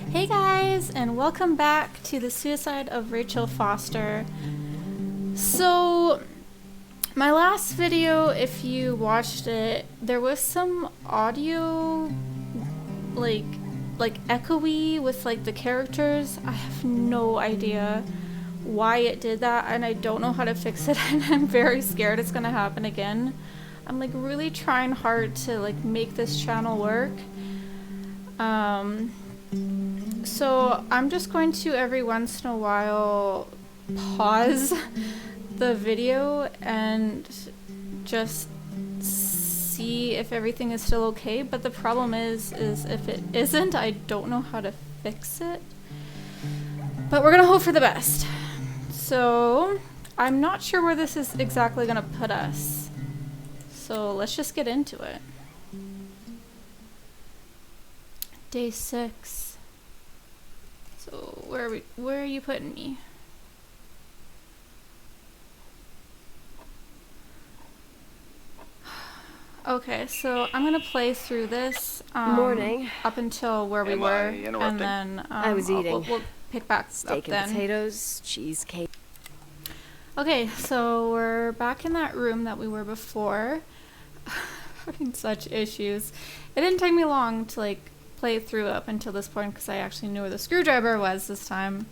Hey guys, and welcome back to the Suicide of Rachel Foster. So, my last video, if you watched it, there was some audio, like echoey with like the characters. I have no idea why it did that, and I don't know how to fix it, and I'm very scared it's gonna happen again. I'm like really trying hard to like make this channel work. So I'm just going to every once in a while pause the video and just see if everything is still okay, but the problem is if it isn't, I don't know how to fix it. But we're gonna hope for the best. So I'm not sure where this is exactly gonna put us. So let's just get into it. Day 6. So where are you putting me? Okay, so I'm gonna play through this Morning. up until where we Am were, I and interrupting? then I was eating. We'll pick back Steak up then. and potatoes, cheesecake. Okay, so we're back in that room that we were before. Having such issues. It didn't take me long to like play through up until this point because I actually knew where the screwdriver was this time.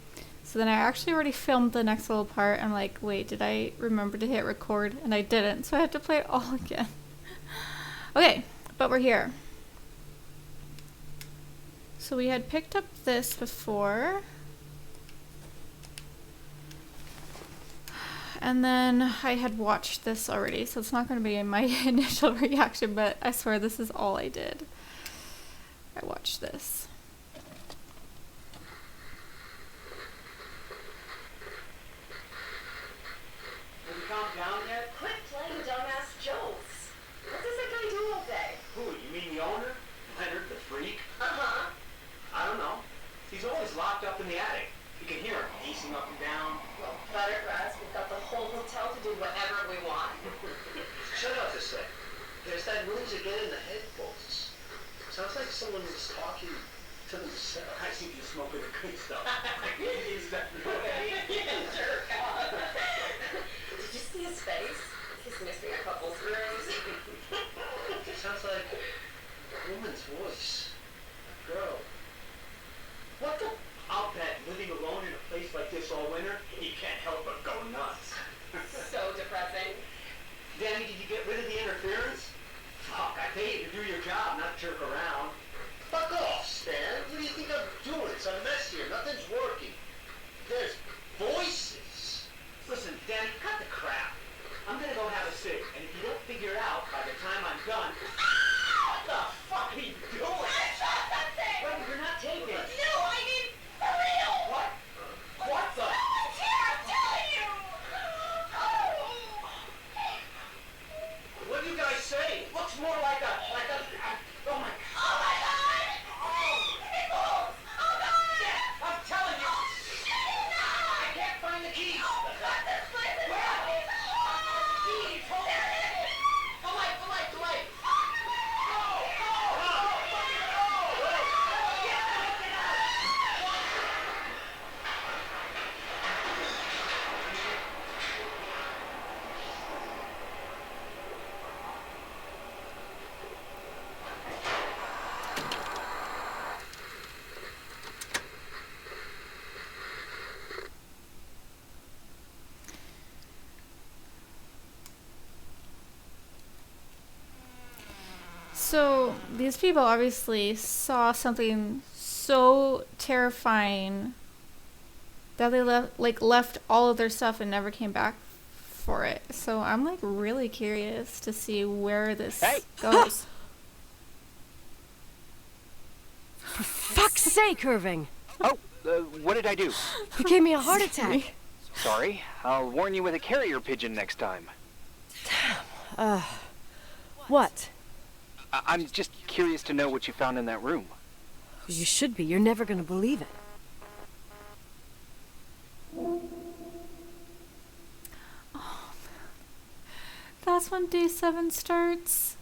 So then I actually already filmed the next little part. I'm like, wait, did I remember to hit record? And I didn't, so I had to play it all again. Okay, but we're here. So we had picked up this before. And then I had watched this already, so it's not going to be my initial reaction, but I swear this is all I did. I watched this. Have you calmed down yet? Quit playing dumbass jokes. What does that guy do all day? Who, you mean the owner? Leonard, the freak? Uh-huh. I don't know. He's always locked up in the attic. You can hear him pacing up and down. Well, better for us. We've got the whole hotel to do whatever we want. Shut up a sec. There's that noise again in the headphones. Sounds like someone was talking to themselves. I think you're smoking the good stuff. Is that Yeah, jerk off. Did you see his face? He's missing a couple screws. It sounds like a woman's voice. A girl. What the? I'll bet living alone in a place like this all winter, he can't help but go nuts. So depressing. Danny, did you get rid of the interference? Fuck, I pay you to do your job, not jerk around. Fuck off, Stan. What do you think I'm doing? It's a mess here. Nothing's working. There's voices. Listen, Danny, cut the crap. I'm gonna go have a cig, and if you don't figure it out by the time I'm done, what the fuck are you doing? I shot that thing! Wait, you're not taking it. No, I mean, for real! What? What the? Someone's here, I'm telling you! Oh. What do you guys say? Looks more like a, oh my, Oh my god! Pickles! Oh god! yeah, I'm telling you. Shit, no! I can't find the keys. Oh god, this place is Where? fucking Keys, hold There it. it is! The light, the light, the light. So these people obviously saw something so terrifying that they left all of their stuff and never came back for it. So I'm like really curious to see where this goes. For fuck's sake, Irving! Oh, what did I do? You gave me a heart attack. Sorry. I'll warn you with a carrier pigeon next time. What? I'm just curious to know what you found in that room. You should be. You're never gonna believe it. That's when day 7 starts.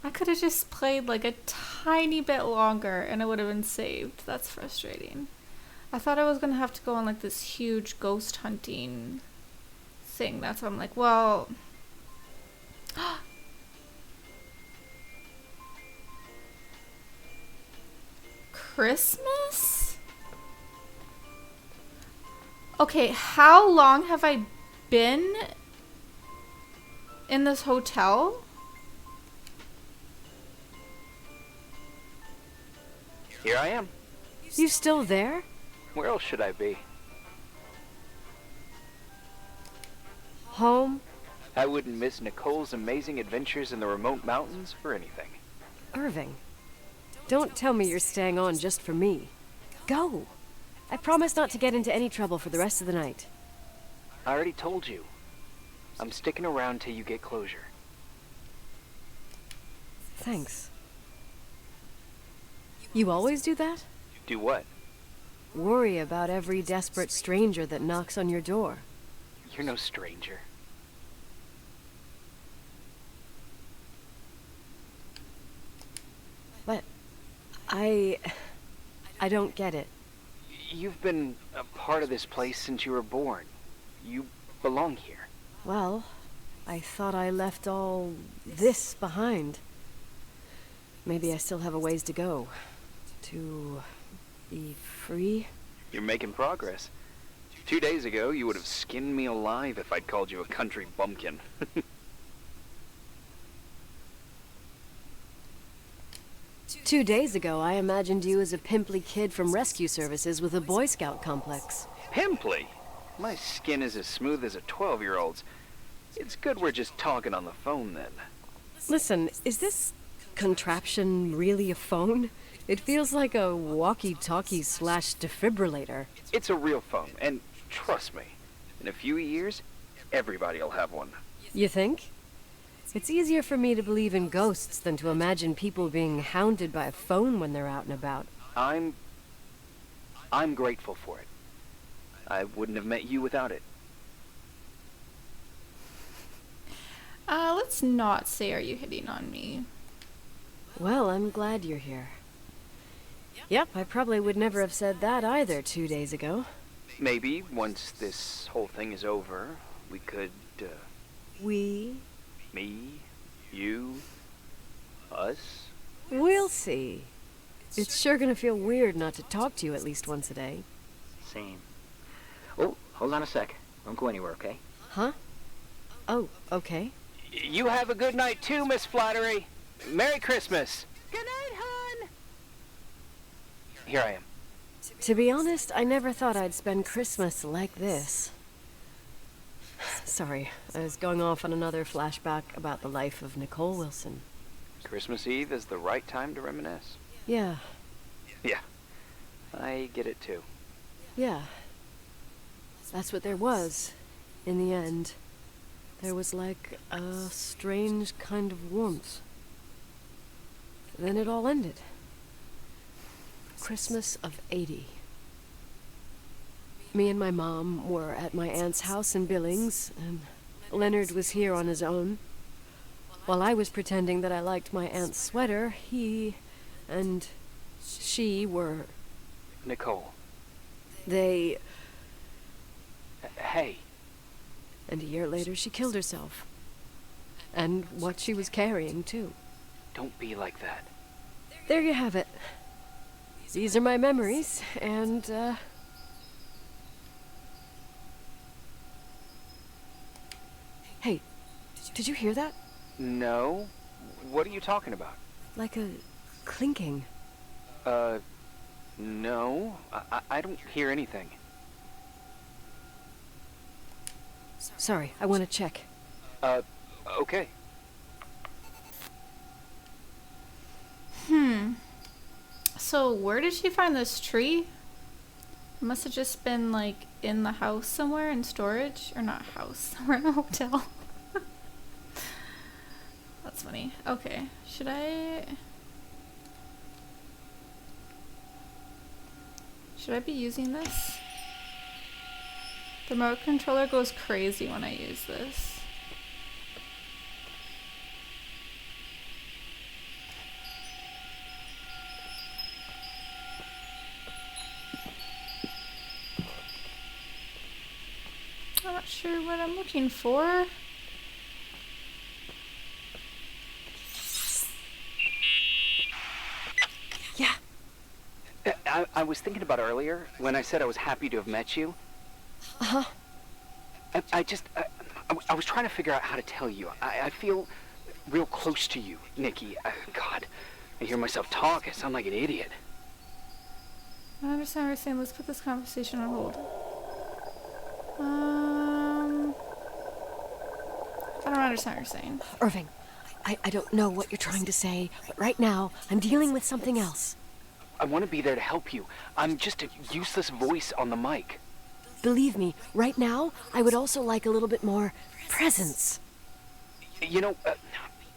I could have just played like a tiny bit longer and it would have been saved. That's frustrating. I thought I was gonna have to go on like this huge ghost hunting thing. That's why I'm like, well... Christmas? Okay, how long have I been in this hotel? Here I am. You still there? Where else should I be? Home? I wouldn't miss Nicole's amazing adventures in the remote mountains for anything. Irving, don't tell me you're staying on just for me. Go. I promise not to get into any trouble for the rest of the night. I already told you. I'm sticking around till you get closure. Thanks. You always do that? Do what? Worry about every desperate stranger that knocks on your door. You're no stranger. But I don't get it. You've been a part of this place since you were born. You belong here. Well, I thought I left all this behind. Maybe I still have a ways to go. To be free? You're making progress. 2 days ago, you would have skinned me alive if I'd called you a country bumpkin. 2 days ago, I imagined you as a pimply kid from rescue services with a Boy Scout complex. Pimply? My skin is as smooth as a 12-year-old's. It's good we're just talking on the phone then. Listen, is this contraption really a phone? It feels like a walkie-talkie / defibrillator. It's a real phone, and trust me, in a few years, everybody'll have one. You think? It's easier for me to believe in ghosts than to imagine people being hounded by a phone when they're out and about. I'm grateful for it. I wouldn't have met you without it. Let's not say, are you hitting on me? Well, I'm glad you're here. Yep, I probably would never have said that either 2 days ago. Maybe, once this whole thing is over, we could, We? me, you, us? We'll see. It's sure gonna feel weird not to talk to you at least once a day. Same. Oh, hold on a sec. Don't go anywhere, okay? Huh? Oh, okay. You have a good night too, Miss Flattery. Merry Christmas. Good night, hon. Here I am. To be honest, I never thought I'd spend Christmas like this. Sorry, I was going off on another flashback about the life of Nicole Wilson. Christmas Eve is the right time to reminisce. Yeah, Yeah, I get it too. yeah. That's what there was, in the end. There was like a strange kind of warmth. Then it all ended. Christmas of '80. Me and my mom were at my aunt's house in Billings, and Leonard was here on his own. While I was pretending that I liked my aunt's sweater, he and she were... Nicole. They... Hey, And a year later, she killed herself. And what she was carrying, too. don't be like that. There you have it. These are my memories, and, Hey, did you hear that? No? What are you talking about? Like a clinking. No. I don't hear anything. Sorry, I want to check. Okay. So where did she find this tree? It must have just been like in the house somewhere in storage. Or not house, somewhere in a hotel. That's funny. Okay, should I be using this? The remote controller goes crazy when I use this. not sure what I'm looking for. Yeah. I was thinking about earlier when I said I was happy to have met you. Uh-huh. I was trying to figure out how to tell you. I feel real close to you, Nikki. God, I hear myself talk. I sound like an idiot. I understand what you're saying. Let's put this conversation on hold. I don't understand what you're saying. Irving, I don't know what you're trying to say, but right now, I'm dealing with something else. I want to be there to help you. I'm just a useless voice on the mic. Believe me, right now, I would also like a little bit more presence. You know,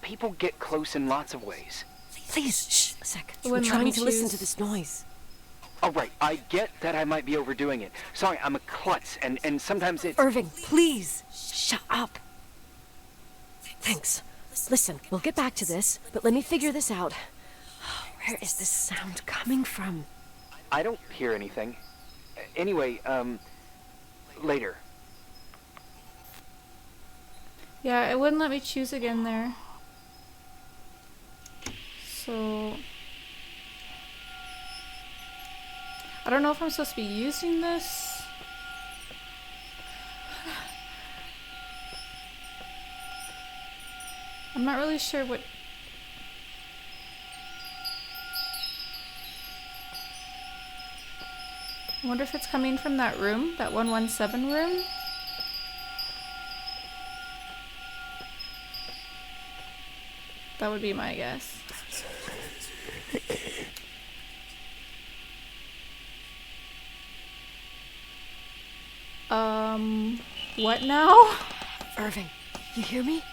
people get close in lots of ways. Please, shh, a sec. I'm Wouldn't let trying me to listen choose. to this noise. All right, I get that I might be overdoing it. Sorry, I'm a klutz, and sometimes it's... Irving, please, shut up. Thanks. Listen, we'll get back to this, but let me figure this out. Where is this sound coming from? I don't hear anything. Anyway, later. Yeah, it wouldn't let me choose again there. So... I don't know if I'm supposed to be using this. I'm not really sure what... I wonder if it's coming from that room, that 117 room. That would be my guess. What now? Irving, you hear me?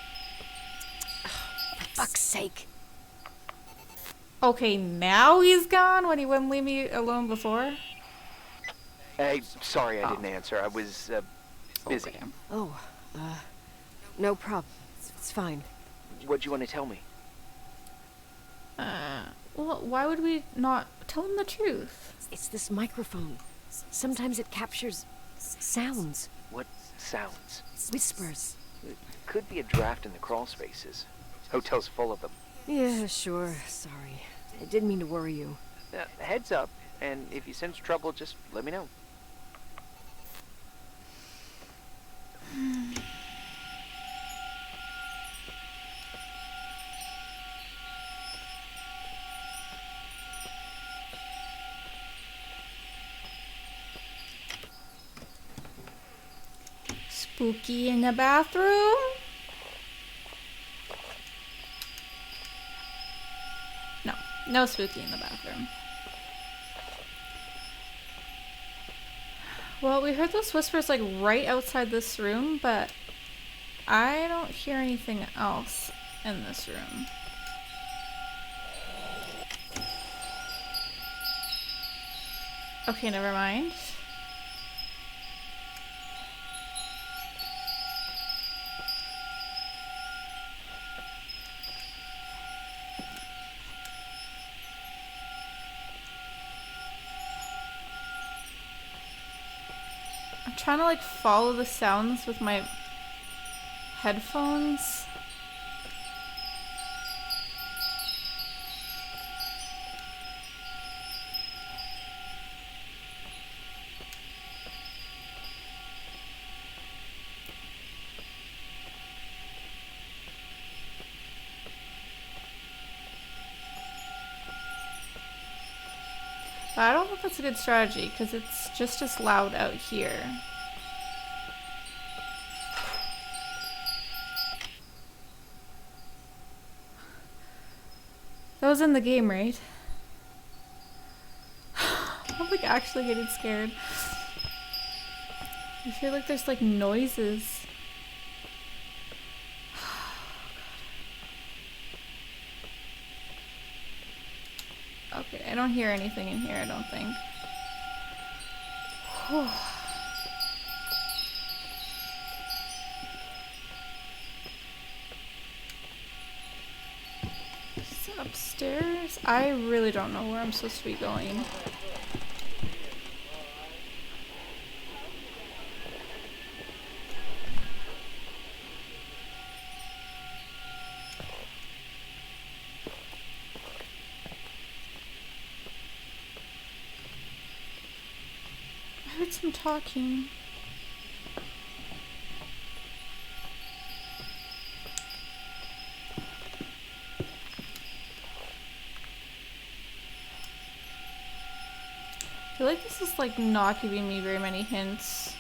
Oh, for fuck's sake. Okay, now he's gone when he wouldn't leave me alone before? Hey, sorry I didn't answer. I was, busy. Okay. Oh, no problem. It's fine. What'd you want to tell me? Well, why would we not tell him the truth? It's this microphone. Sometimes it captures sounds, What sounds? whispers. It could be a draft in the crawl spaces. Hotel's full of them. Yeah, sure. Sorry. I didn't mean to worry you. Heads up, and if you sense trouble, just let me know. Spooky in the bathroom? No, no spooky in the bathroom. Well, we heard those whispers like right outside this room, but I don't hear anything else in this room. Okay, never mind. I'm trying to like follow the sounds with my headphones. But I don't know if that's a good strategy because it's just as loud out here. That was in the game, right? I'm like actually getting scared. I feel like there's like noises. Okay, I don't hear anything in here, I don't think. Whew. Is it upstairs? I really don't know where I'm supposed to be going. heard some talking. I feel like this is like not giving me very many hints.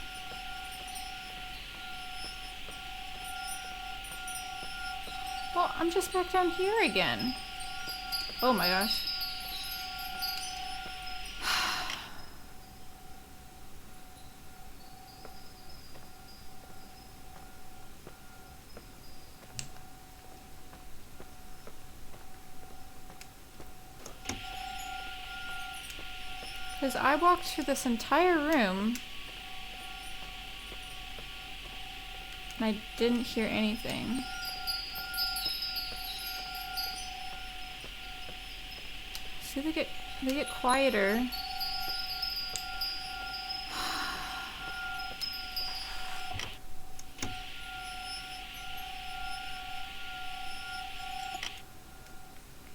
Well, I'm just back down here again. Oh my gosh. Because I walked through this entire room and I didn't hear anything. See, they get quieter.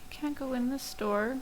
Can't go in this door.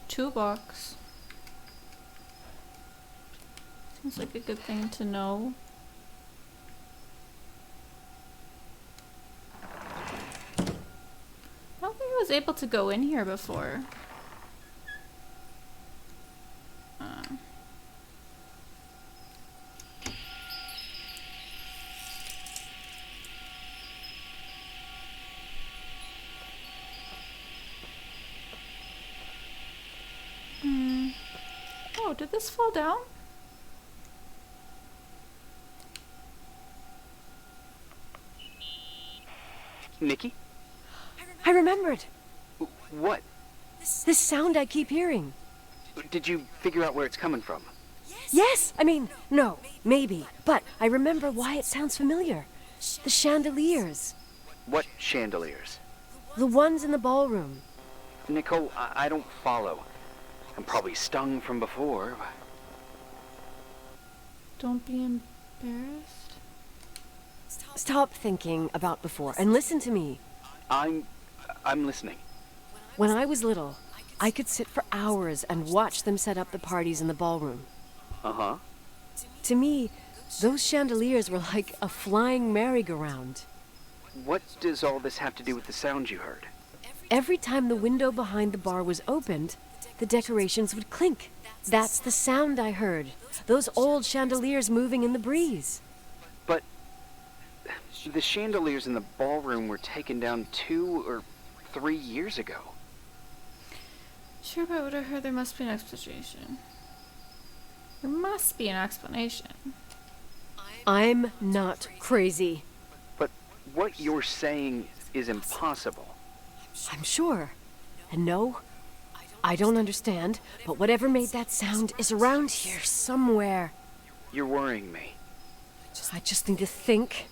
Toolbox. Seems like a good thing to know. I don't think I was able to go in here before. Oh, did this fall down? Nikki? I remembered. What? This sound I keep hearing. Did you figure out where it's coming from? Yes! I mean, no, maybe. But I remember why it sounds familiar. The chandeliers. What chandeliers? The ones in the ballroom. Nicole, I don't follow. I'm probably stung from before. Don't be embarrassed. Stop thinking about before and listen to me. I'm listening. When I was little, I could sit for hours and watch them set up the parties in the ballroom. Uh-huh. To me, those chandeliers were like a flying merry-go-round. What does all this have to do with the sound you heard? Every time the window behind the bar was opened, the decorations would clink. That's the sound I heard. Those old chandeliers moving in the breeze. But the chandeliers in the ballroom were taken down 2 or 3 years ago. Sure about what I heard, there must be an explanation. There must be an explanation. I'm not crazy. But what you're saying is impossible. I'm sure. And no, I don't understand, but whatever made that sound is around here somewhere. You're worrying me. I just need to think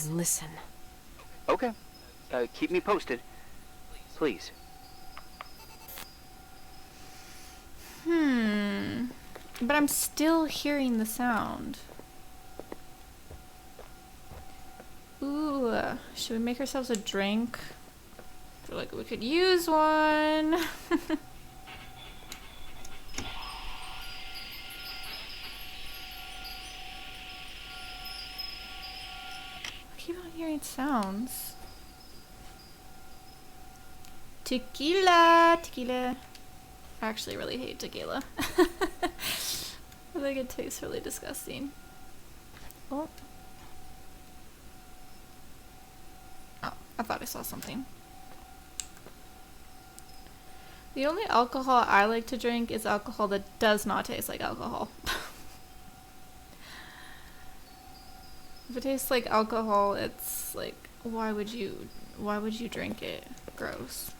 and listen. Okay. Keep me posted. Please. But I'm still hearing the sound. Ooh, should we make ourselves a drink? I feel like we could use one. I keep on hearing sounds. Tequila! Tequila. I actually really hate tequila. I think it tastes really disgusting. Oh. Oh, I thought I saw something. The only alcohol I like to drink is alcohol that does not taste like alcohol. If it tastes like alcohol, it's like, why would you drink it? Gross.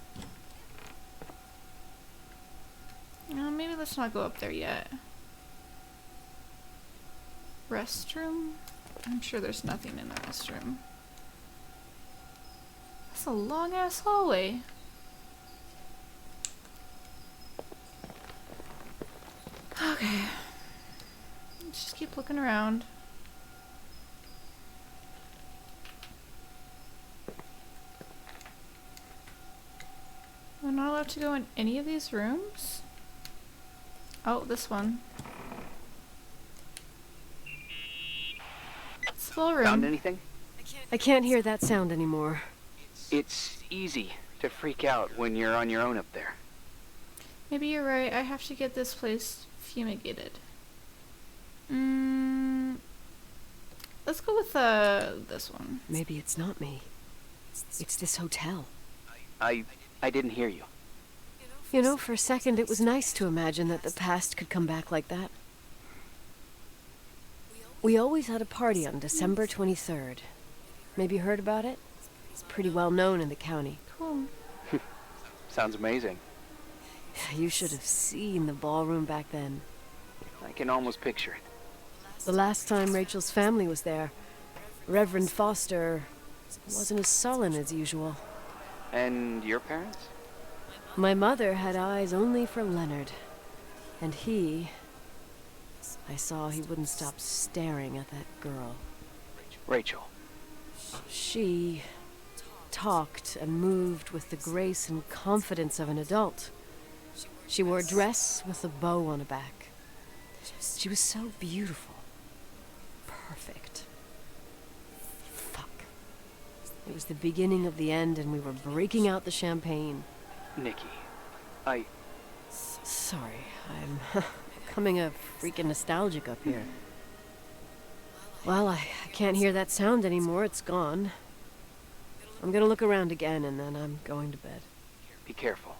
Maybe let's not go up there yet. Restroom? I'm sure there's nothing in the restroom. That's a long ass hallway. Okay. Let's just keep looking around. I'm not allowed to go in any of these rooms? Oh, this one. It's the ballroom. Found anything? I can't hear that sound anymore. It's easy to freak out when you're on your own up there. Maybe you're right. I have to get this place fumigated. Let's go with this one. Maybe it's not me. It's this hotel. I didn't hear you. You know, for a second it was nice to imagine that the past could come back like that. We always had a party on December 23rd. Maybe you heard about it? It's pretty well known in the county. Cool. Sounds amazing. You should have seen the ballroom back then. I can almost picture it. The last time Rachel's family was there, Reverend Foster wasn't as sullen as usual. And your parents? My mother had eyes only for Leonard. And I saw he wouldn't stop staring at that girl. Rachel. She talked and moved with the grace and confidence of an adult. She wore a dress with a bow on her back. She was so beautiful. Perfect. Fuck. It was the beginning of the end and we were breaking out the champagne. Nikki, Sorry, I'm becoming a freaking nostalgic up here. Well, I can't hear that sound anymore. It's gone. I'm gonna look around again and then I'm going to bed. be careful.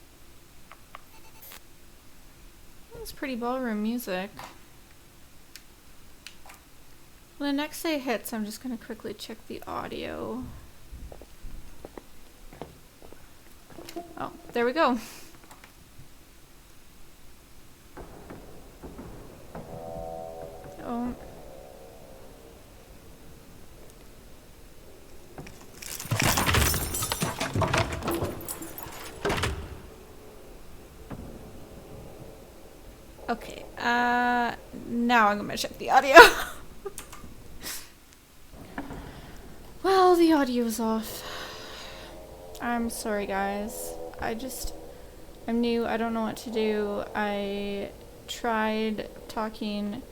That's pretty ballroom music. When the next day hits, I'm just gonna quickly check the audio. Oh, there we go. Oh. Okay, now I'm gonna check the audio. Well, the audio's off. I'm sorry, guys. I'm new, I don't know what to do. I tried talking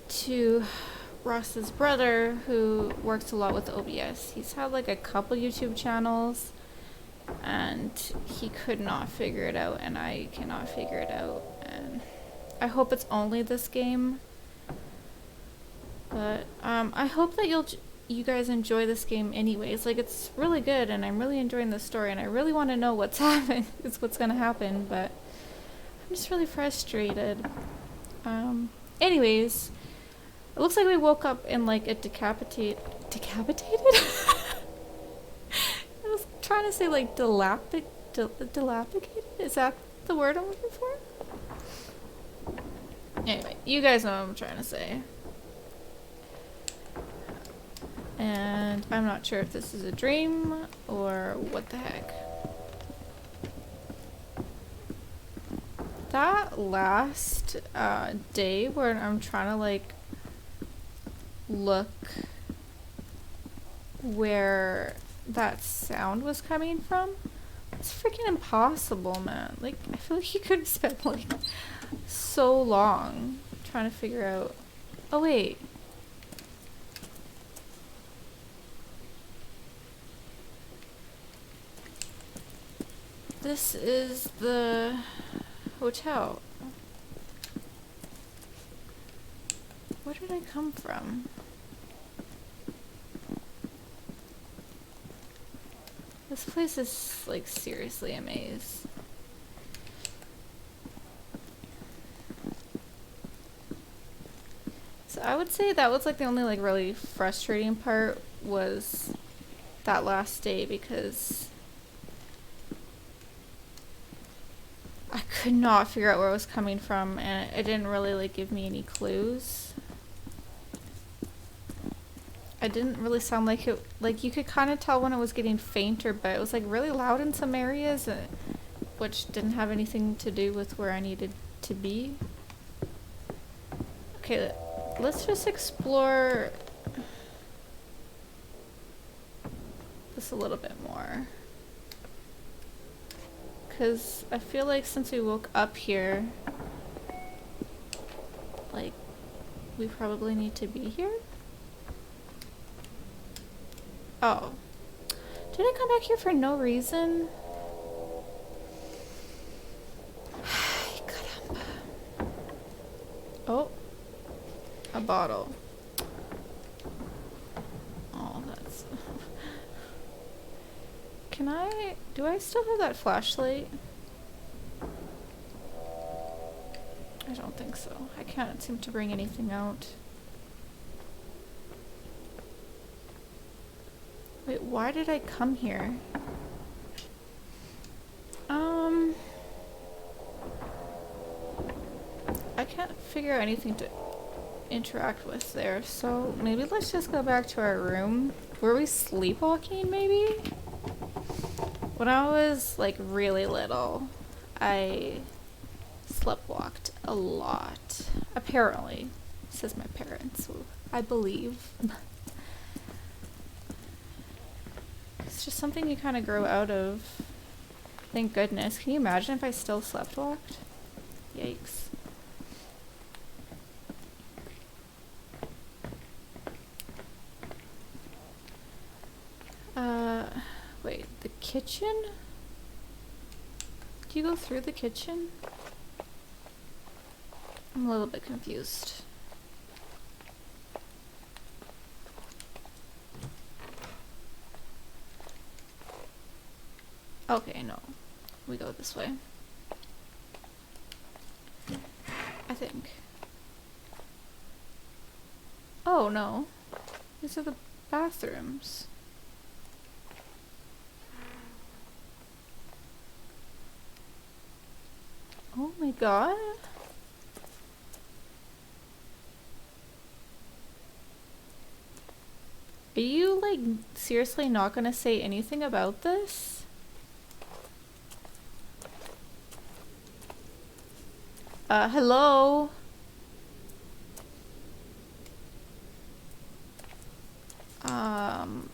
to Ross's brother, who works a lot with OBS. He's had like a couple YouTube channels, and he could not figure it out, and I cannot figure it out. And I hope it's only this game. But I hope that you guys enjoy this game anyways. Like, it's really good and I'm really enjoying the story and I really want to know what's what's gonna happen, but I'm just really frustrated. Anyways, it looks like we woke up in like a decapitated? I was trying to say like dilapidated? Is that the word I'm looking for? Anyway, you guys know what I'm trying to say. And I'm not sure if this is a dream or what the heck. That last day where I'm trying to like look where that sound was coming from, it's freaking impossible, man. Like, I feel like you could have spent like so long trying to figure out. Oh wait. This is the hotel. Where did I come from? This place is like seriously a maze. So I would say that was like the only like really frustrating part was that last day, because I could not figure out where it was coming from, and it didn't really like give me any clues. It didn't really sound like it, like you could kind of tell when it was getting fainter, but it was like really loud in some areas, which didn't have anything to do with where I needed to be. Okay, let's just explore this a little bit more. Because I feel like since we woke up here, like, we probably need to be here? Oh. Did I come back here for no reason? Oh. A bottle. Oh, that's... Can I... Do I still have that flashlight? I don't think so. I can't seem to bring anything out. Wait, why did I come here? I can't figure out anything to interact with there, so maybe let's just go back to our room. Were we sleepwalking, maybe? When I was, like, really little, I sleptwalked a lot. Apparently, says my parents, so I believe. It's just something you kind of grow out of. Thank goodness. Can you imagine if I still sleptwalked? Yikes. Wait, the kitchen? Do you go through the kitchen? I'm a little bit confused. Okay, no. We go this way. I think. Oh, no. These are the bathrooms. Oh my god. Are you, like, seriously not gonna say anything about this? Hello?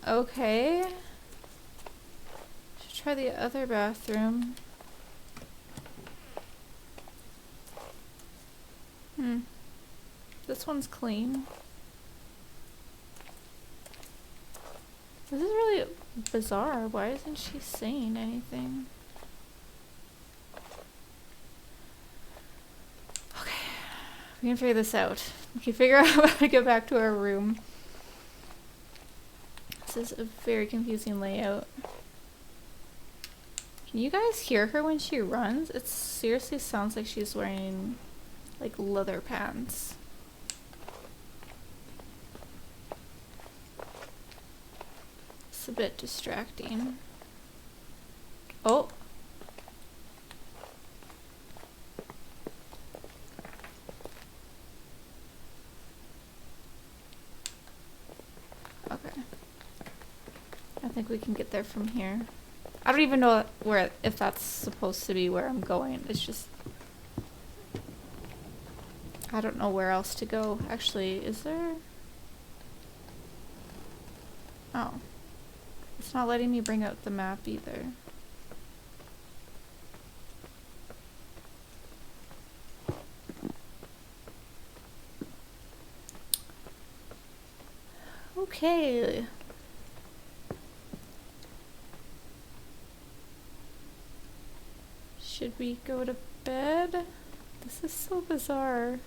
Okay. Should try the other bathroom. This one's clean. This is really bizarre. Why isn't she saying anything? Okay. We can figure this out. We can figure out how to get back to our room. This is a very confusing layout. Can you guys hear her when she runs? It seriously sounds like she's wearing like leather pants. It's a bit distracting. Oh! Okay. I think we can get there from here. I don't even know where, if that's supposed to be where I'm going. It's just... I don't know where else to go. Actually, is there... Oh. It's not letting me bring out the map either. Okay. Should we go to bed? This is so bizarre.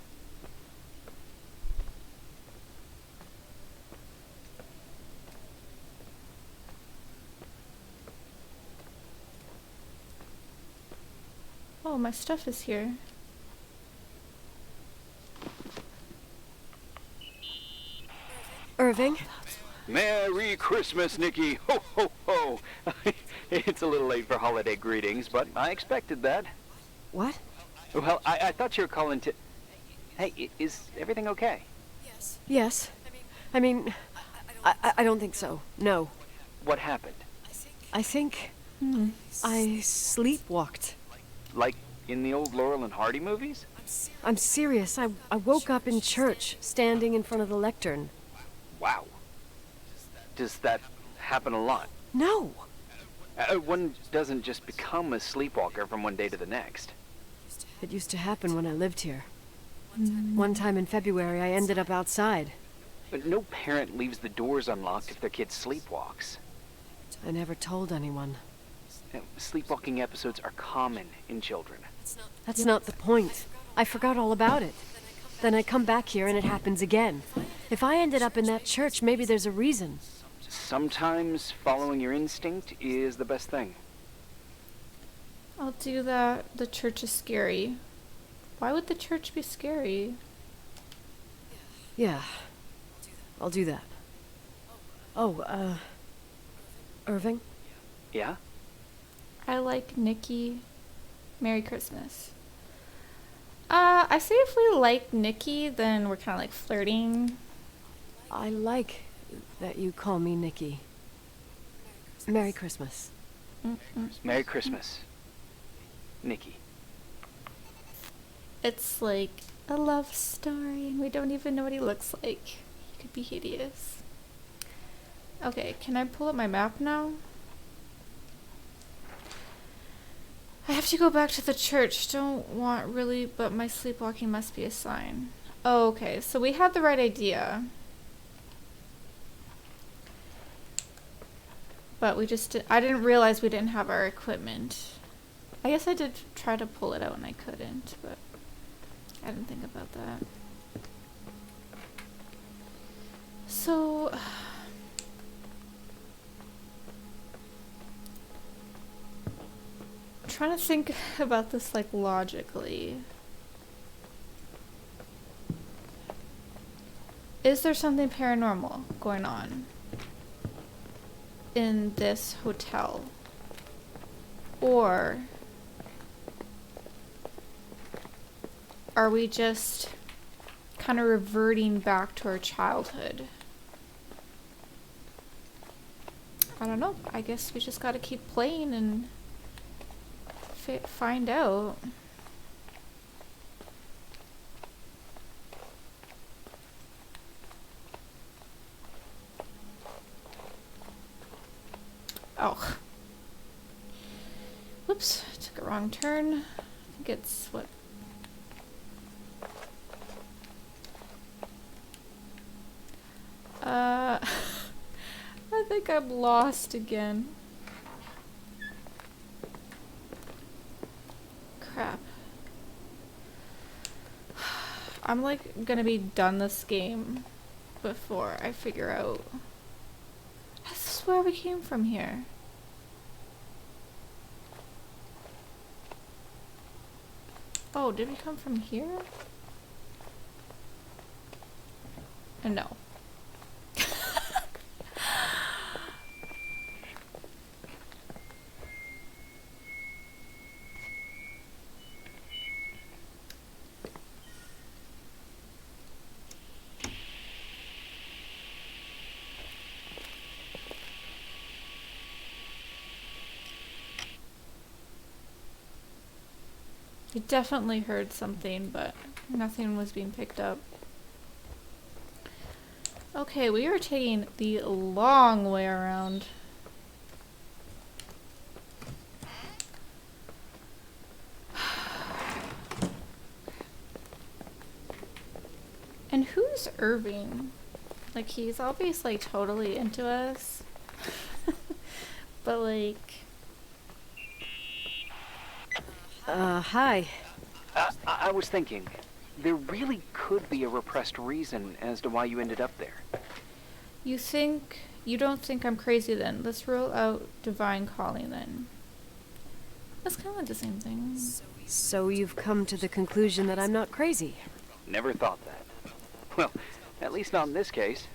Oh, my stuff is here. Irving? Merry Christmas, Nikki. Ho, ho, ho. It's a little late for holiday greetings, but I expected that. What? Well, I thought you were calling to... Hey, is everything okay? Yes. I mean, I don't think so. No. What happened? I think I sleepwalked. Like in the old Laurel and Hardy movies? I'm serious. I woke up in church, standing in front of the lectern. Wow. Does that happen a lot? No. One doesn't just become a sleepwalker from one day to the next. It used to happen when I lived here. One time in February, I ended up outside. But no parent leaves the doors unlocked if their kid sleepwalks. I never told anyone. Sleepwalking episodes are common in children. That's not the point. I forgot all about it. Then I come back here and it happens again. If I ended up in that church, maybe there's a reason. Sometimes following your instinct is the best thing. I'll do that. The church is scary. Why would the church be scary? Yeah. I'll do that. Oh, Irving? Yeah? I like Nikki. Merry Christmas. I say if we like Nikki, then we're kind of like flirting. I like that you call me Nikki. Merry Christmas. Merry Christmas, Nikki. It's like a love story, and we don't even know what he looks like. He could be hideous. Okay, can I pull up my map now? I have to go back to the church. Don't want really, but my sleepwalking must be a sign. Oh, okay, so we had the right idea. But we just I didn't realize we didn't have our equipment. I guess I did try to pull it out and I couldn't, but I didn't think about that. So I'm trying to think about this like logically. Is there something paranormal going on in this hotel? Or are we just kind of reverting back to our childhood? I don't know. I guess we just gotta keep playing and find out. Oh. Whoops, I took a wrong turn. I think it's what? I think I'm lost again. Crap. I'm like gonna be done this game before I figure out. I swear we came from here. Oh, did we come from here? No. We definitely heard something, but nothing was being picked up. Okay, we are taking the long way around. And who's Irving? Like, he's obviously totally into us. But like... Hi. I was thinking, there really could be a repressed reason as to why you ended up there. You don't think I'm crazy then? Let's rule out divine calling then. That's kind of like the same thing. So you've come to the conclusion that I'm not crazy? Never thought that. Well, at least not in this case.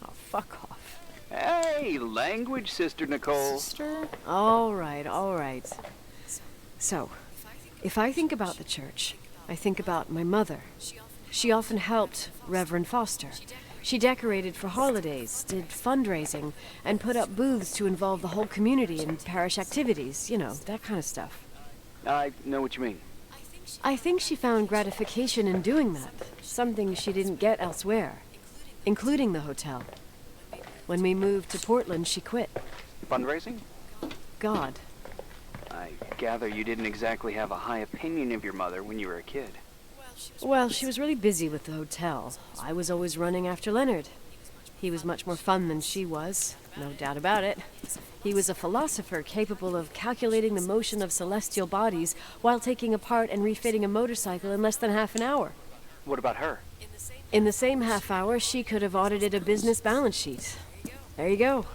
Oh, fuck off. Hey, language, Sister Nicole. Sister? All right. So, If I think about the church, I think about my mother. She often helped Reverend Foster. She decorated for holidays, did fundraising, and put up booths to involve the whole community in parish activities, you know, that kind of stuff. I know what you mean. I think she found gratification in doing that, something she didn't get elsewhere, including the hotel. When we moved to Portland, she quit. Fundraising? God. I gather you didn't exactly have a high opinion of your mother when you were a kid. Well, she was really busy with the hotel. I was always running after Leonard. He was much more fun than she was, no doubt about it. He was a philosopher capable of calculating the motion of celestial bodies while taking apart and refitting a motorcycle in less than half an hour. What about her? In the same half hour, she could have audited a business balance sheet. There you go.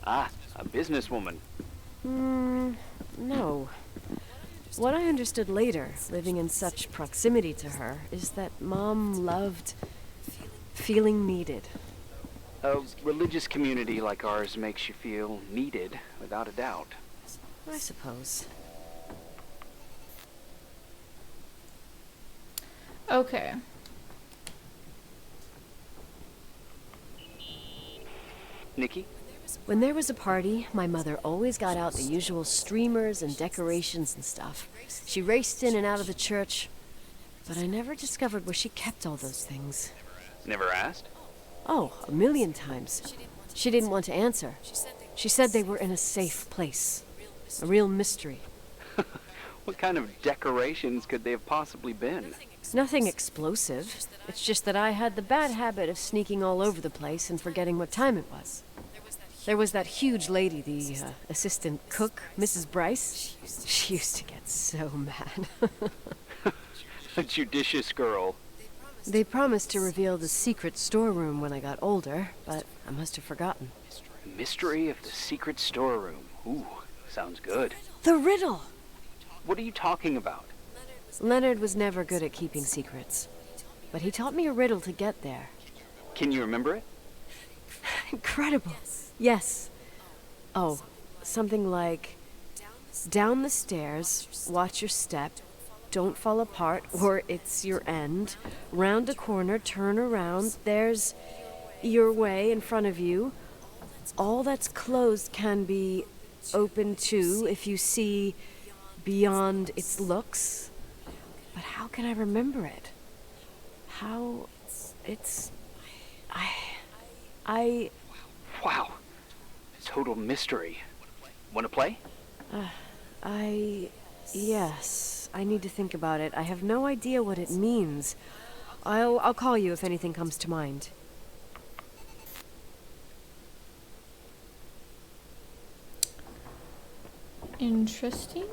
Ah, a businesswoman. No. What I understood later, living in such proximity to her, is that Mom loved feeling needed. A religious community like ours makes you feel needed, without a doubt. I suppose. Okay. Nikki? When there was a party, my mother always got out the usual streamers and decorations and stuff. She raced in and out of the church, but I never discovered where she kept all those things. Never asked? Oh, a million times. She didn't want to answer. She said they were in a safe place. A real mystery. What kind of decorations could they have possibly been? Nothing explosive. It's just that I had the bad habit of sneaking all over the place and forgetting what time it was. There was that huge lady, the assistant cook, Mrs. Bryce. She used to get so mad. A judicious girl. They promised to reveal the secret storeroom when I got older, but I must have forgotten. Mystery of the secret storeroom. Ooh, sounds good. The riddle! What are you talking about? Leonard was never good at keeping secrets, but he taught me a riddle to get there. Can you remember it? Incredible. Yes. Oh, something like, down the stairs, watch your step, don't fall apart, or it's your end. Round a corner, turn around, there's your way in front of you. All that's closed can be open too if you see beyond its looks. But how can I remember it? How... it's... I... Wow. Total mystery. Want to play? Yes. I need to think about it. I have no idea what it means. I'll call you if anything comes to mind. Interesting.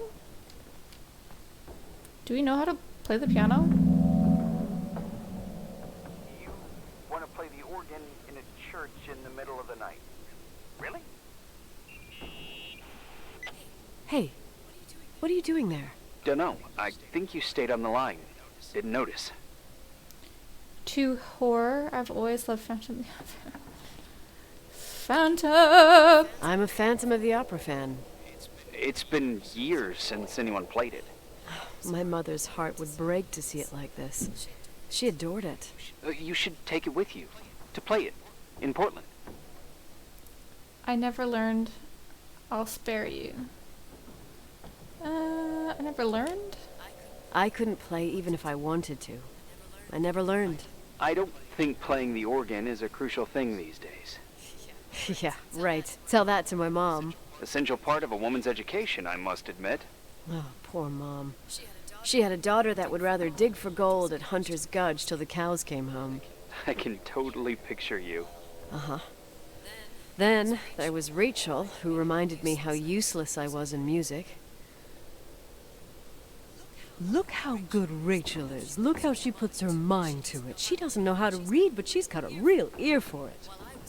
Do we know how to play the piano? You want to play the organ in a church in the middle of the night. Really? Hey, what are you doing there? Dunno. I think you stayed on the line. Didn't notice. To horror, I've always loved Phantom of the Opera. Phantom! I'm a Phantom of the Opera fan. It's been years since anyone played it. My mother's heart would break to see it like this. She adored it. You should take it with you. To play it. In Portland. I never learned. I'll spare you. I never learned? I couldn't play even if I wanted to. I never learned. I don't think playing the organ is a crucial thing these days. Yeah, right. Tell that to my mom. Essential part of a woman's education, I must admit. Oh, poor Mom. She had a daughter that would rather dig for gold at Hunter's Gulch till the cows came home. I can totally picture you. Uh-huh. Then there was Rachel, who reminded me how useless I was in music. Look how good Rachel is. Look how she puts her mind to it. She doesn't know how to read, but she's got a real ear for it.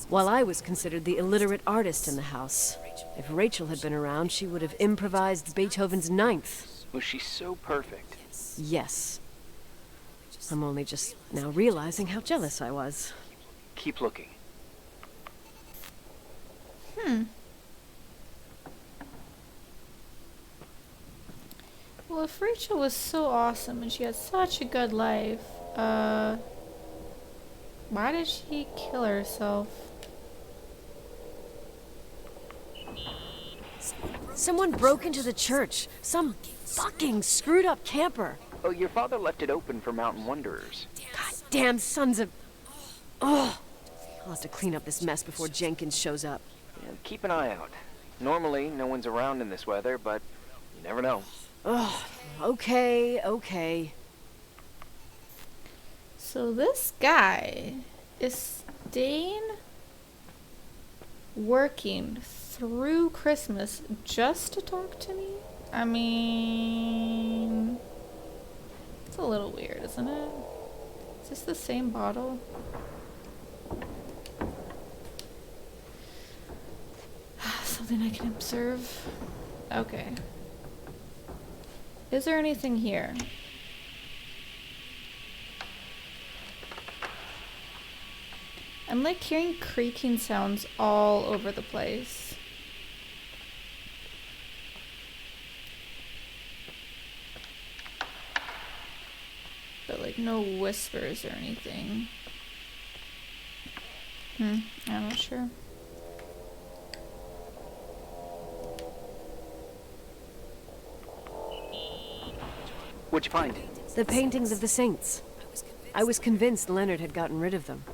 While I was considered the illiterate artist in the house. If Rachel had been around, she would have improvised Beethoven's Ninth. Was she so perfect? Yes. I'm only just now realizing how jealous I was. Keep looking. Well, if Rachel was so awesome and she had such a good life, why did she kill herself? Someone broke into the church. Some fucking screwed up camper. Oh, your father left it open for mountain wanderers. Goddamn sons of... Oh! I'll have to clean up this mess before Jenkins shows up. Yeah, keep an eye out. Normally, no one's around in this weather, but you never know. Oh, okay. So this guy is staying working through Christmas just to talk to me? I mean, it's a little weird, isn't it? Is this the same bottle? Something I can observe. Okay. Is there anything here? I'm like hearing creaking sounds all over the place. But like no whispers or anything. I'm not sure. What'd you find? The paintings of the saints. I was convinced Leonard had gotten rid of them.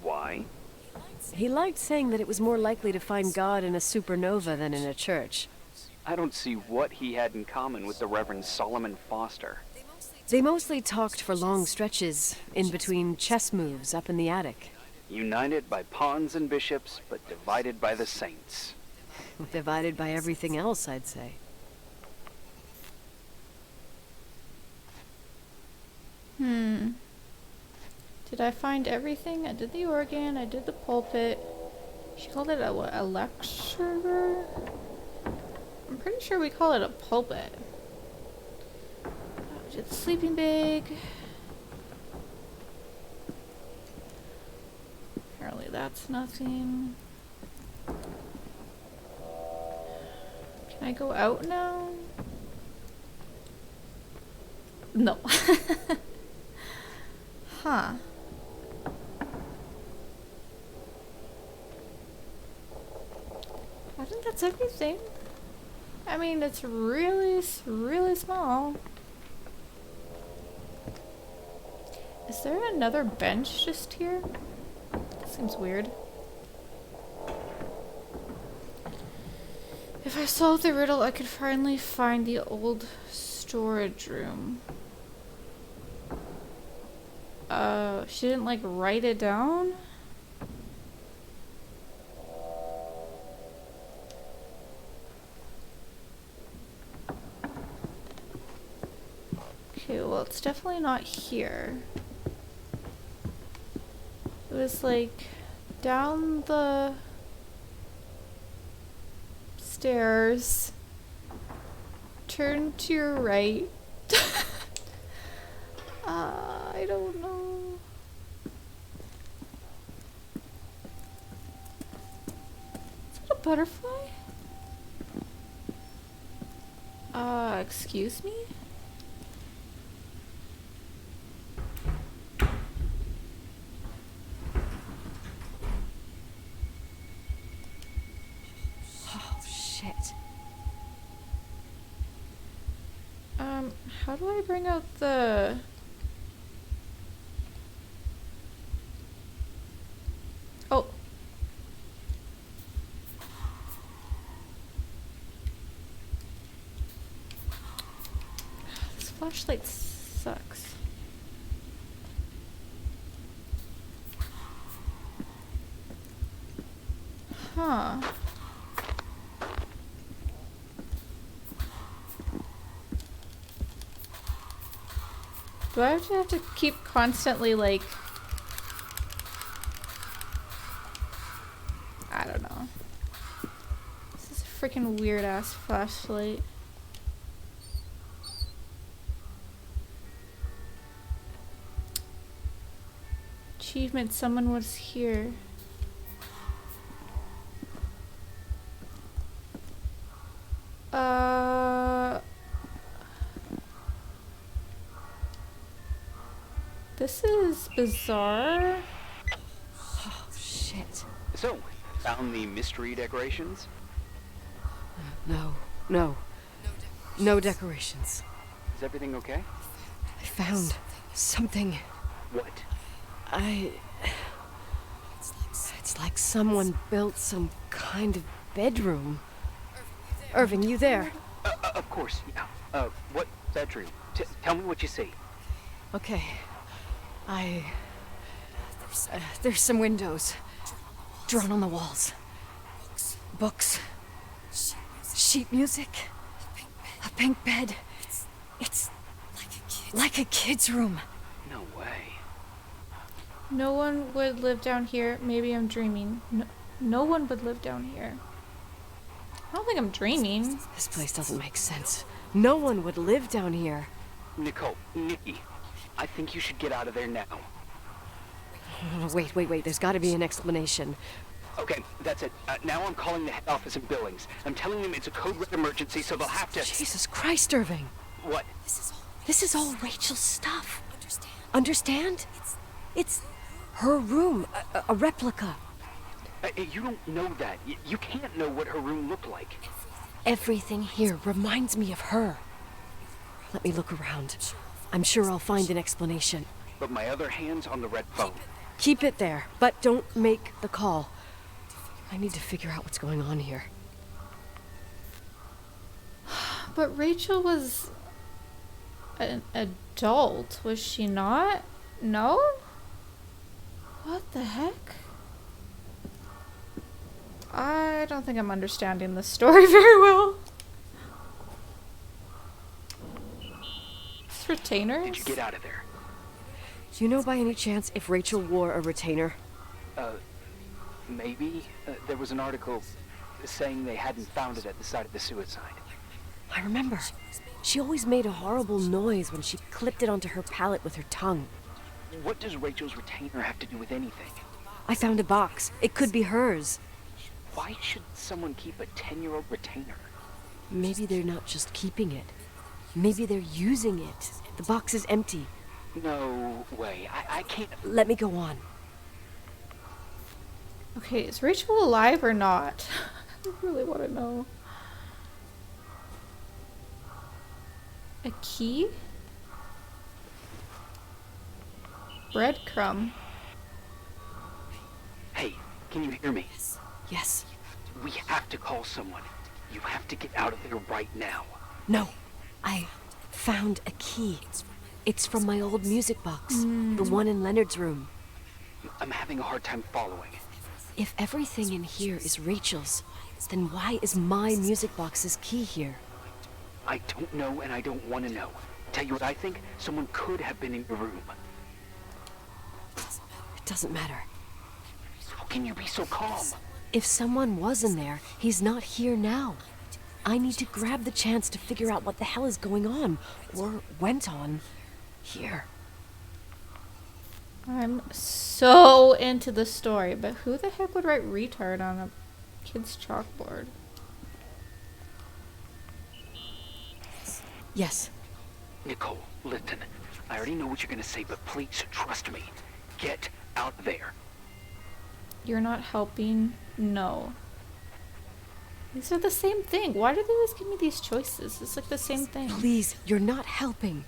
Why? He liked saying that it was more likely to find God in a supernova than in a church. I don't see what he had in common with the Reverend Solomon Foster. They mostly talked for long stretches, in between chess moves up in the attic. United by pawns and bishops, but divided by the saints. Divided by everything else, I'd say. Did I find everything? I did the organ, I did the pulpit. She called it a lecturer? I'm pretty sure we call it a pulpit. We did the sleeping bag. Apparently that's nothing. Can I go out now? No. Huh. I think that's everything. I mean, it's really small. Is there another bench just here? Seems weird. If I solve the riddle, I could finally find the old storage room. She didn't like write it down? Okay, well, it's definitely not here. It was like down the stairs. Turn to your right. I don't know. Is that a butterfly? Excuse me? Oh, shit. How do I bring out the... Oh. This flashlight sucks. Huh. Do I have to keep constantly, like... I don't know. This is a freaking weird-ass flashlight. Achievement, someone was here. This is bizarre. Oh, shit. So, found the mystery decorations? No. No decorations. Is everything okay? I found something. What? It's like someone built some kind of bedroom. Irving, you there? Of course, yeah. What bedroom? Tell me what you see. Okay. There's some windows drawn on the walls. Books. Sheet music. A pink bed. It's like a kid's room. No way. No one would live down here. Maybe I'm dreaming. No one would live down here. I don't think I'm dreaming. This place doesn't make sense. No one would live down here. Nikki, I think you should get out of there now. Oh, wait. There's got to be an explanation. Okay, that's it. Now I'm calling the head office in Billings. I'm telling them it's a code red emergency, so they'll have to... Jesus Christ, Irving. What? This is all Rachel's stuff. Understand? It's her room, a replica. You don't know that. You can't know what her room looked like. Everything here reminds me of her. Let me look around. I'm sure I'll find an explanation. But my other hand's on the red phone. Keep it there, but don't make the call. I need to figure out what's going on here. But Rachel was an adult, was she not? No? What the heck? I don't think I'm understanding this story very well. It's retainers? Did you get out of there? Do you know by any chance if Rachel wore a retainer? Maybe. There was an article saying they hadn't found it at the site of the suicide. I remember. She always made a horrible noise when she clipped it onto her palate with her tongue. What does Rachel's retainer have to do with anything? I found a box. It could be hers. Why should someone keep a 10-year-old retainer? Maybe they're not just keeping it. Maybe they're using it. The box is empty. No way. I can't... Let me go on. Okay, is Rachel alive or not? I really want to know. A key? Breadcrumb. Hey, can you hear me? Yes. We have to call someone. You have to get out of there right now. No. I found a key. It's from my old music box. The one in Leonard's room. I'm having a hard time following. If everything in here is Rachel's, then why is my music box's key here? I don't know and I don't want to know. Tell you what I think? Someone could have been in your room. It doesn't matter. How can you be so calm? If someone was in there, he's not here now. I need to grab the chance to figure out what the hell is going on, or went on, here. I'm so into the story, but who the heck would write retard on a kid's chalkboard? Yes. Nicole, listen. I already know what you're gonna say, but please trust me. Get out there. You're not helping? No. These are the same thing. Why do they always give me these choices? It's like the same thing. Please, you're not helping.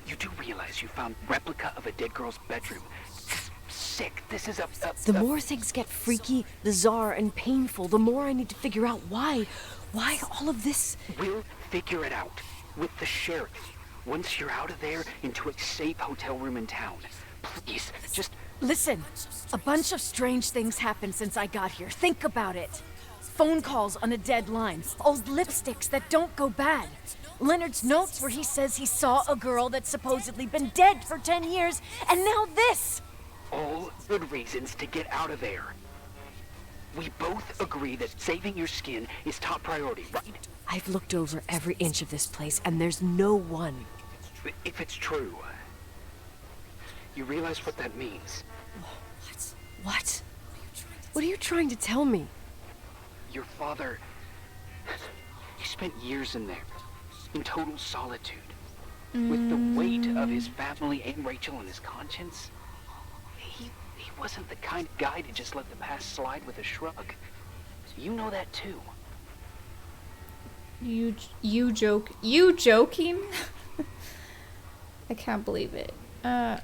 You do realize you found replica of a dead girl's bedroom. This is sick. This is The more things get freaky, bizarre, and painful, the more I need to figure out why all of this... We'll figure it out. With the sheriff. Once you're out of there, into a safe hotel room in town. Please, just... Listen, a bunch of strange things happened since I got here. Think about it. Phone calls on a dead line. Old lipsticks that don't go bad. Leonard's notes where he says he saw a girl that's supposedly been dead for 10 years, and now this! All good reasons to get out of there. We both agree that saving your skin is top priority, right? I've looked over every inch of this place, and there's no one. If it's true, you realize what that means. What? What are you trying to tell me? Your father... He spent years in there, in total solitude. With the weight of his family and Rachel on his conscience, he wasn't the kind of guy to just let the past slide with a shrug. You know that too. You joking? I can't believe it.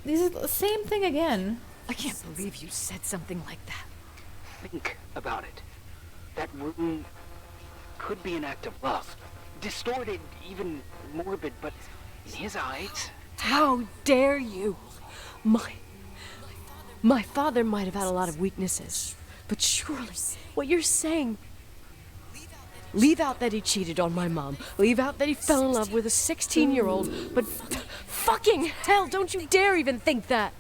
These are the same thing again. I can't believe you said something like that. Think about it. That room could be an act of love. Distorted, even morbid, but in his eyes... How dare you? My father might have had a lot of weaknesses, but surely what you're saying... Leave out that he cheated on my mom. Leave out that he fell in love with a 16-year-old, but fucking hell, don't you dare even think that!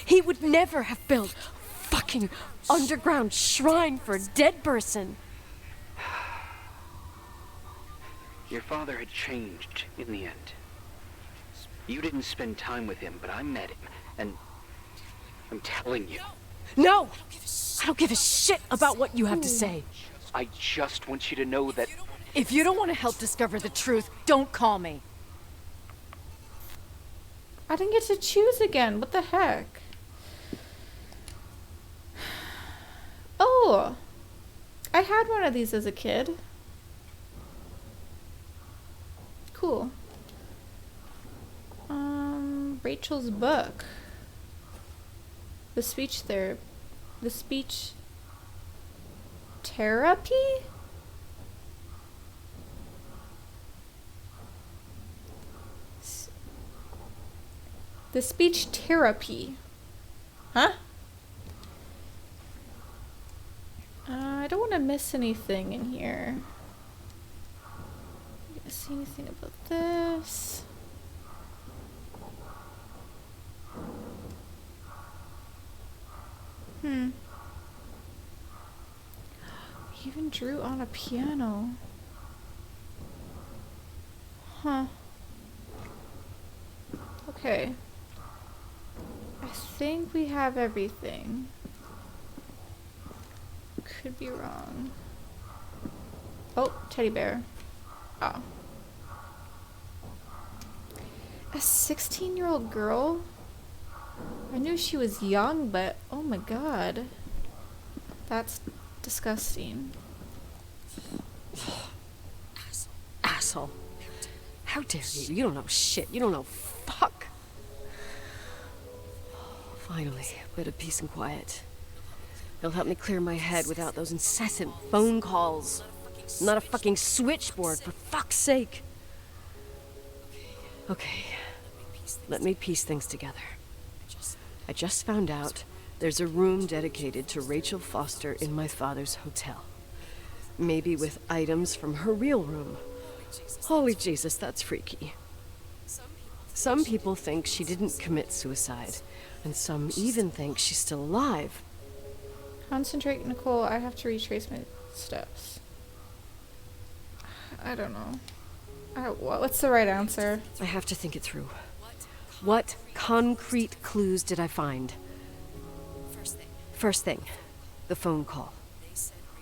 He would never have built a fucking underground shrine for a dead person. Your father had changed in the end. You didn't spend time with him, but I met him, and I'm telling you. No! I don't give a shit about what you have to say. I just want you to know that... If you don't want to help discover the truth, don't call me. I didn't get to choose again. What the heck? Oh! I had one of these as a kid. Cool. Rachel's book. The speech therapy. The speech therapy? The speech therapy. Huh? I don't want to miss anything in here. You see anything about this? He even drew on a piano. Huh. Okay. I think we have everything. Could be wrong. Oh, teddy bear. Oh. A 16-year-old girl? I knew she was young, but oh my god. That's disgusting. Asshole. How dare you? You don't know shit. You don't know fuck. Finally, a bit of peace and quiet. It'll help me clear my head without those incessant phone calls. Not a fucking switchboard, for fuck's sake. Okay, let me piece things together. I just found out there's a room dedicated to Rachel Foster in my father's hotel. Maybe with items from her real room. Holy Jesus, that's freaky. Some people think she didn't commit suicide, and some even think she's still alive. Concentrate, Nicole. I have to retrace my steps. I don't know. What's the right answer? I have to think it through. What concrete clues did I find? First thing, the phone call.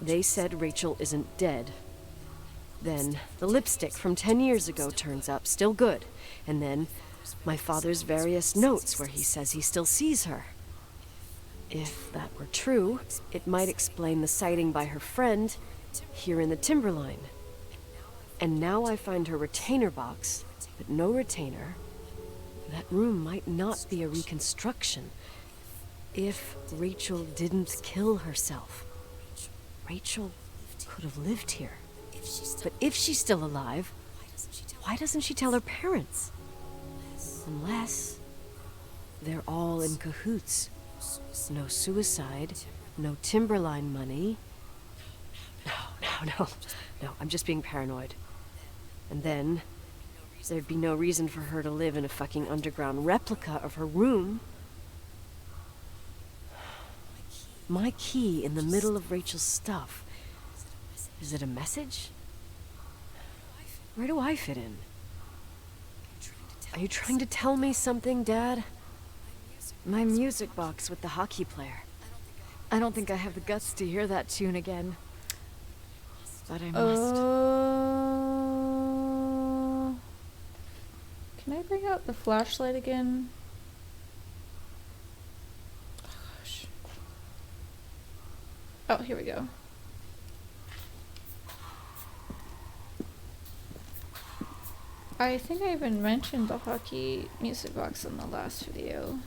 They said Rachel isn't dead. Then the lipstick from 10 years ago turns up, still good. And then my father's various notes where he says he still sees her. If that were true, it might explain the sighting by her friend here in the timberline. And now I find her retainer box, but no retainer. That room might not be a reconstruction. If Rachel didn't kill herself, Rachel could have lived here. But if she's still alive, why doesn't she tell her parents? Unless they're all in cahoots. No suicide, no timberline money. No, I'm just being paranoid. And then there'd be no reason for her to live in a fucking underground replica of her room. My key in the middle of Rachel's stuff. Is it a message? Where do I fit in? Are you trying to tell me something, Dad? My music box with the hockey player. I don't think I have the guts to hear that tune again. But I must. bring out the flashlight again? Oh, gosh. Oh, here we go. I think I even mentioned the hockey music box in the last video.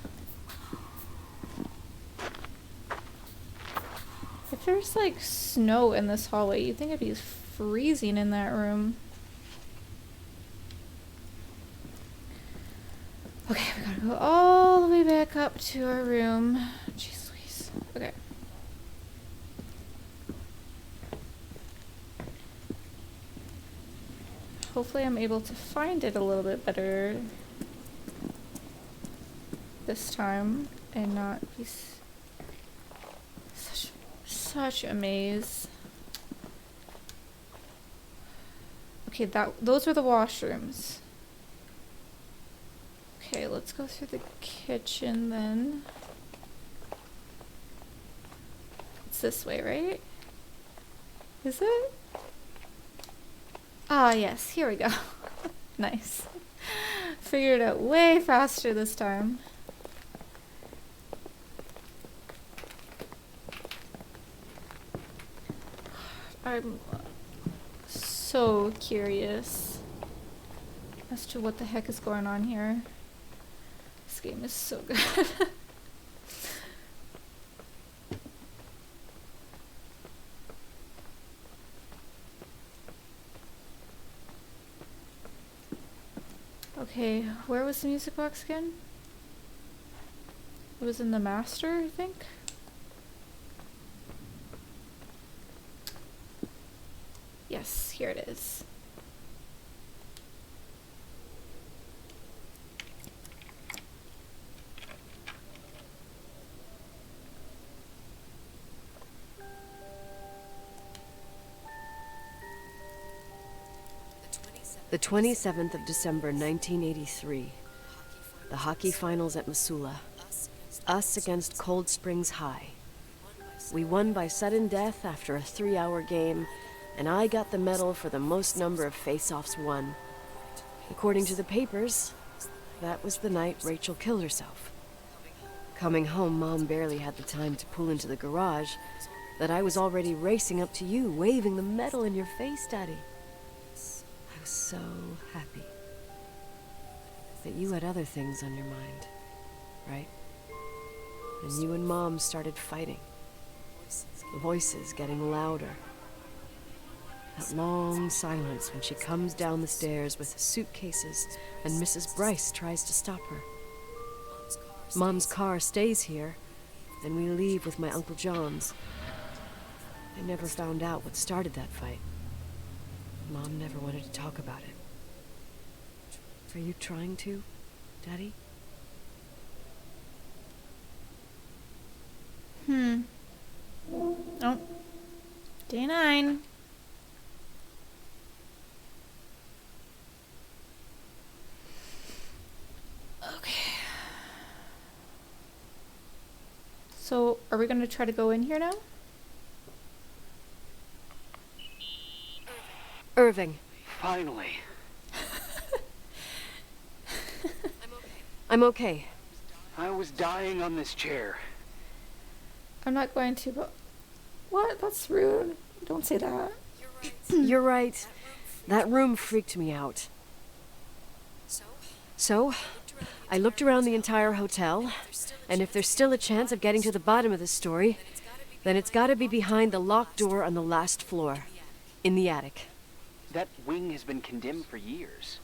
If there's like snow in this hallway, you'd think it'd be freezing in that room. Okay, we gotta go all the way back up to our room. Jeez Louise. Okay. Hopefully I'm able to find it a little bit better this time and not be such a maze. Okay, those are the washrooms. Okay, let's go through the kitchen then. It's this way, right? Is it? Ah, yes, here we go. Nice. Figured it out way faster this time. I'm so curious as to what the heck is going on here. This game is so good. Okay, where was the music box again? It was in the master, I think? Yes, here it is. The 27th of December, 1983. The hockey finals at Missoula. Us against Cold Springs High. We won by sudden death after a 3-hour game, and I got the medal for the most number of face-offs won. According to the papers, that was the night Rachel killed herself. Coming home, Mom barely had the time to pull into the garage that I was already racing up to you, waving the medal in your face, Daddy. I was so happy. But you had other things on your mind, right? And you and Mom started fighting. The voices getting louder. That long silence when she comes down the stairs with suitcases and Mrs. Bryce tries to stop her. Mom's car stays here, and we leave with my Uncle John's. I never found out what started that fight. Mom never wanted to talk about it. Are you trying to, Daddy? Oh. Day 9. Okay. So, are we going to try to go in here now? Irving. Finally. I'm okay. I was dying on this chair. I'm not going to, but... What? That's rude. Don't say that. You're right. That room freaked me out. So, I looked around the entire hotel, and if there's still a chance of getting to the bottom of this story, then it's gotta be behind the locked door on the last floor. In the attic. That wing has been condemned for years.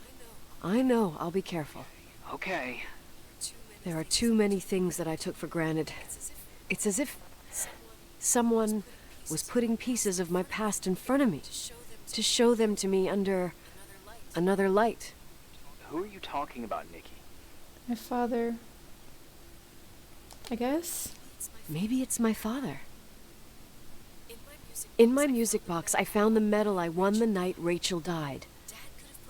I know, I'll be careful. Okay. There are too many things that I took for granted. It's as if someone was putting pieces of my past in front of me, to show them to me under another light. Who are you talking about, Nikki? My father. I guess? Maybe it's my father. In my music box, I found the medal I won the night Rachel died.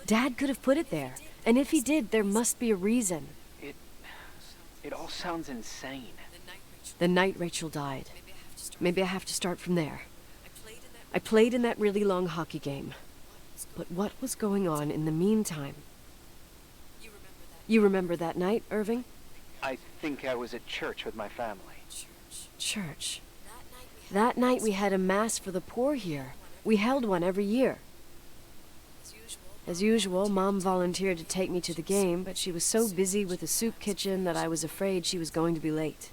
Dad could have put it there, and if he did, there must be a reason. It all sounds insane. The night Rachel died. Maybe I have to start from there. I played in that really long hockey game. But what was going on in the meantime? You remember that night, Irving? I think I was at church with my family. Church. That night we had a mass for the poor here. We held one every year. As usual, Mom volunteered to take me to the game, but she was so busy with the soup kitchen that I was afraid she was going to be late.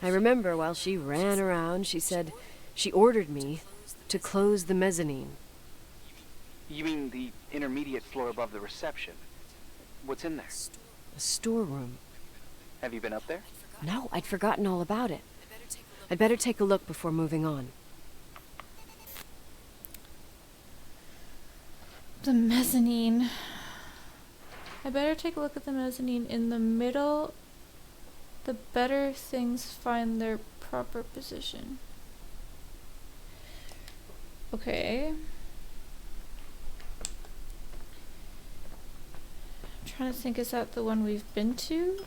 I remember while she ran around, she said she ordered me to close the mezzanine. You mean the intermediate floor above the reception? What's in there? A storeroom. Have you been up there? No, I'd forgotten all about it. I'd better take a look before moving on. The mezzanine. I better take a look at the mezzanine in the middle. The better things find their proper position. Okay. I'm trying to think, is that the one we've been to?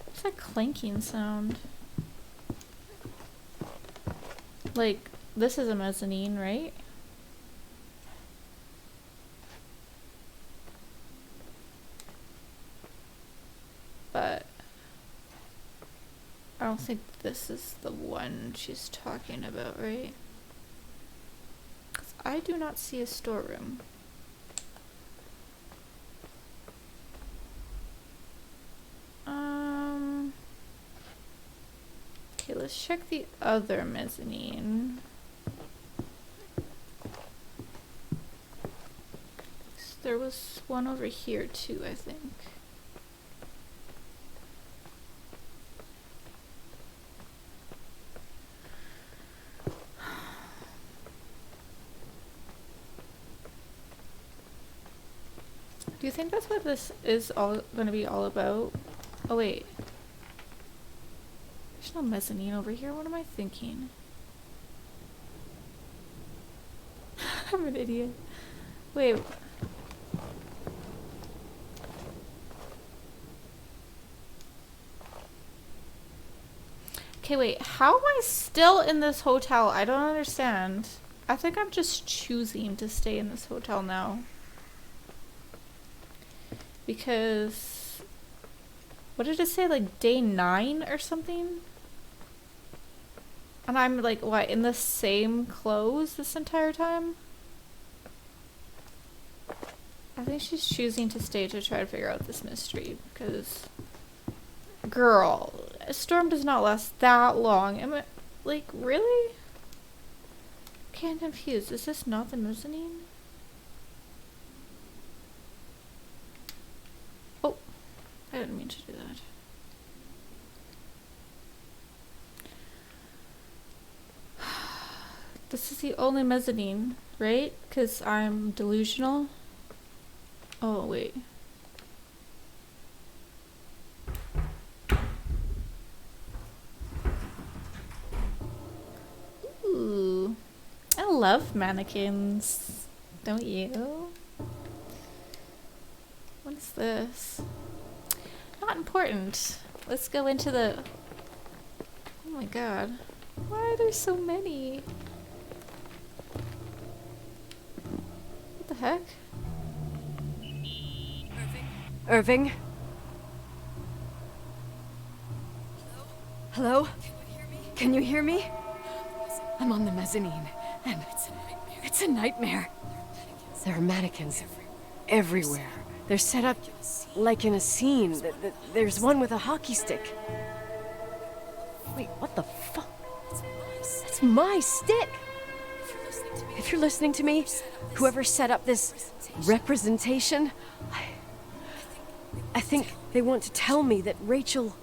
What's that clanking sound? Like, this is a mezzanine, right? But I don't think this is the one she's talking about, right? 'Cause I do not see a storeroom. Okay, let's check the other mezzanine. There was one over here too, I think. Do you think that's what this is all going to be all about? Oh wait. There's no mezzanine over here. What am I thinking? I'm an idiot. Wait. Okay, wait. How am I still in this hotel? I don't understand. I think I'm just choosing to stay in this hotel now. Because... what did it say? Like day 9 or something? And I'm like, what, in the same clothes this entire time? I think she's choosing to stay to try to figure out this mystery. Because... girl, a storm does not last that long. Am I, like, really? Okay, I'm confused. Is this not the mezzanine? Oh, I didn't mean to do that. This is the only mezzanine, right? Because I'm delusional. Oh, wait. Ooh. I love mannequins. Don't you? What is this? Not important. Let's go into the... oh my god. Why are there so many? What the heck? Irving? Hello? Can you hear me? I'm on the mezzanine, and it's a nightmare. There are mannequins everywhere. They're set up like in a scene. There's one with a hockey stick. Wait, what the fuck? That's my stick! If you're listening to me, whoever set up this representation, I think they want to tell me that Rachel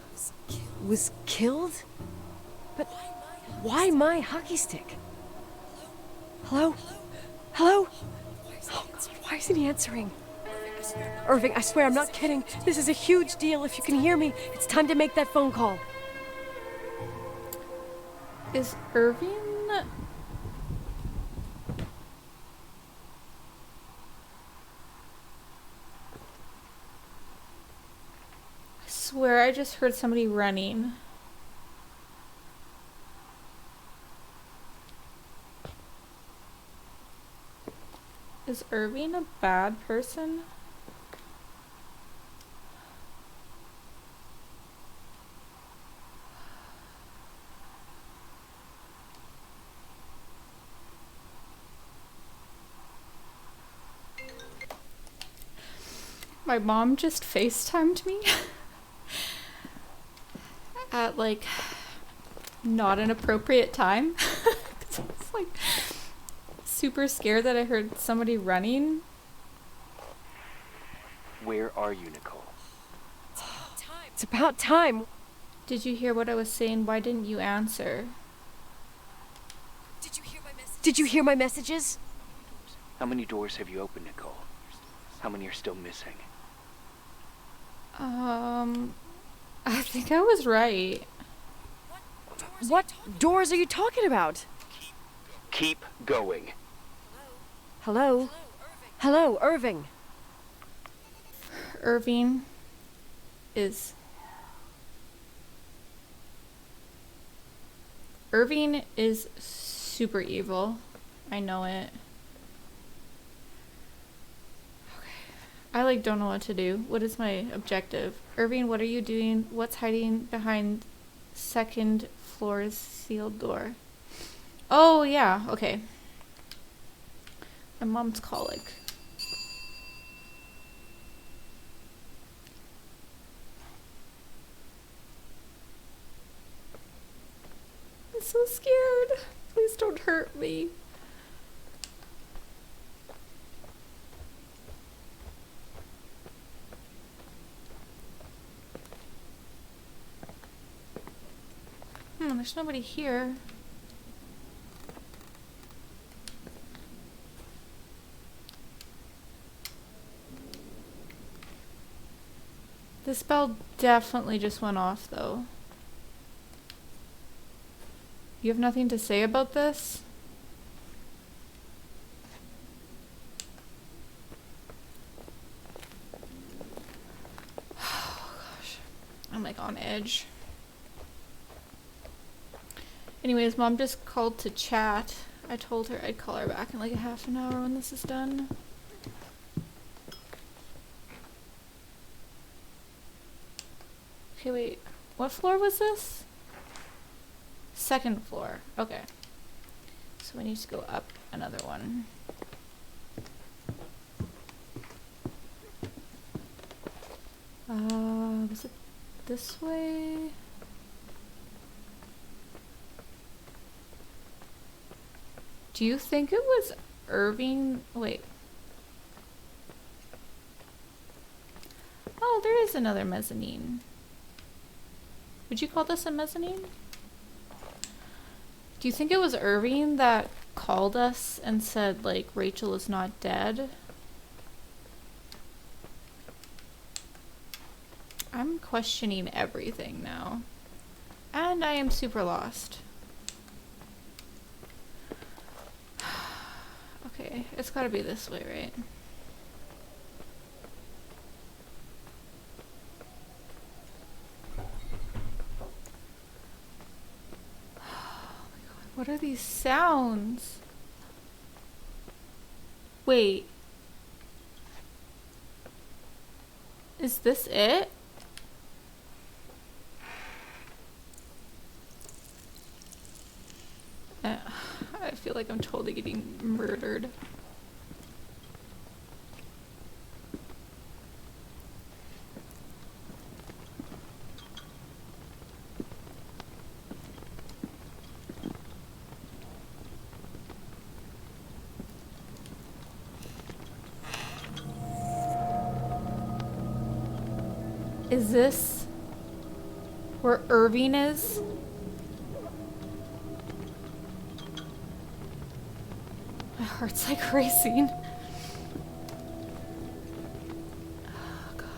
was killed? But why my hockey stick? Hello? Hello? Oh God, why isn't he answering? Irving, I swear I'm not kidding. This is a huge deal. If you can hear me, it's time to make that phone call. Is Irving... I swear I just heard somebody running. Is Irving a bad person? My mom just FaceTimed me at like not an appropriate time. 'Cause I was like super scared that I heard somebody running. Where are you, Nicole? It's about time. Did you hear what I was saying? Why didn't you answer? Did you hear my messages? How many doors have you opened, Nicole? How many are still missing? I think I was right. What doors are you talking about? Keep going. Hello? Hello, Irving. Irving is super evil. I know it. I like don't know what to do. What is my objective? Irving, what are you doing? What's hiding behind second floor's sealed door? Oh yeah, okay. My mom's colic. I'm so scared. Please don't hurt me. There's nobody here. This bell definitely just went off, though. You have nothing to say about this? Oh gosh. I'm like on edge. Anyways, Mom just called to chat. I told her I'd call her back in like a half an hour when this is done. Okay, wait. What floor was this? Second floor. Okay. So we need to go up another one. Was it this way? Do you think it was Irving? Wait. Oh, there is another mezzanine. Would you call this a mezzanine? Do you think it was Irving that called us and said, like, Rachel is not dead? I'm questioning everything now. And I am super lost. Okay, it's gotta be this way, right? Oh my god, what are these sounds? Wait. Is this it? I feel like I'm totally getting murdered. Is this where Irving is? My heart's like racing. Oh, God.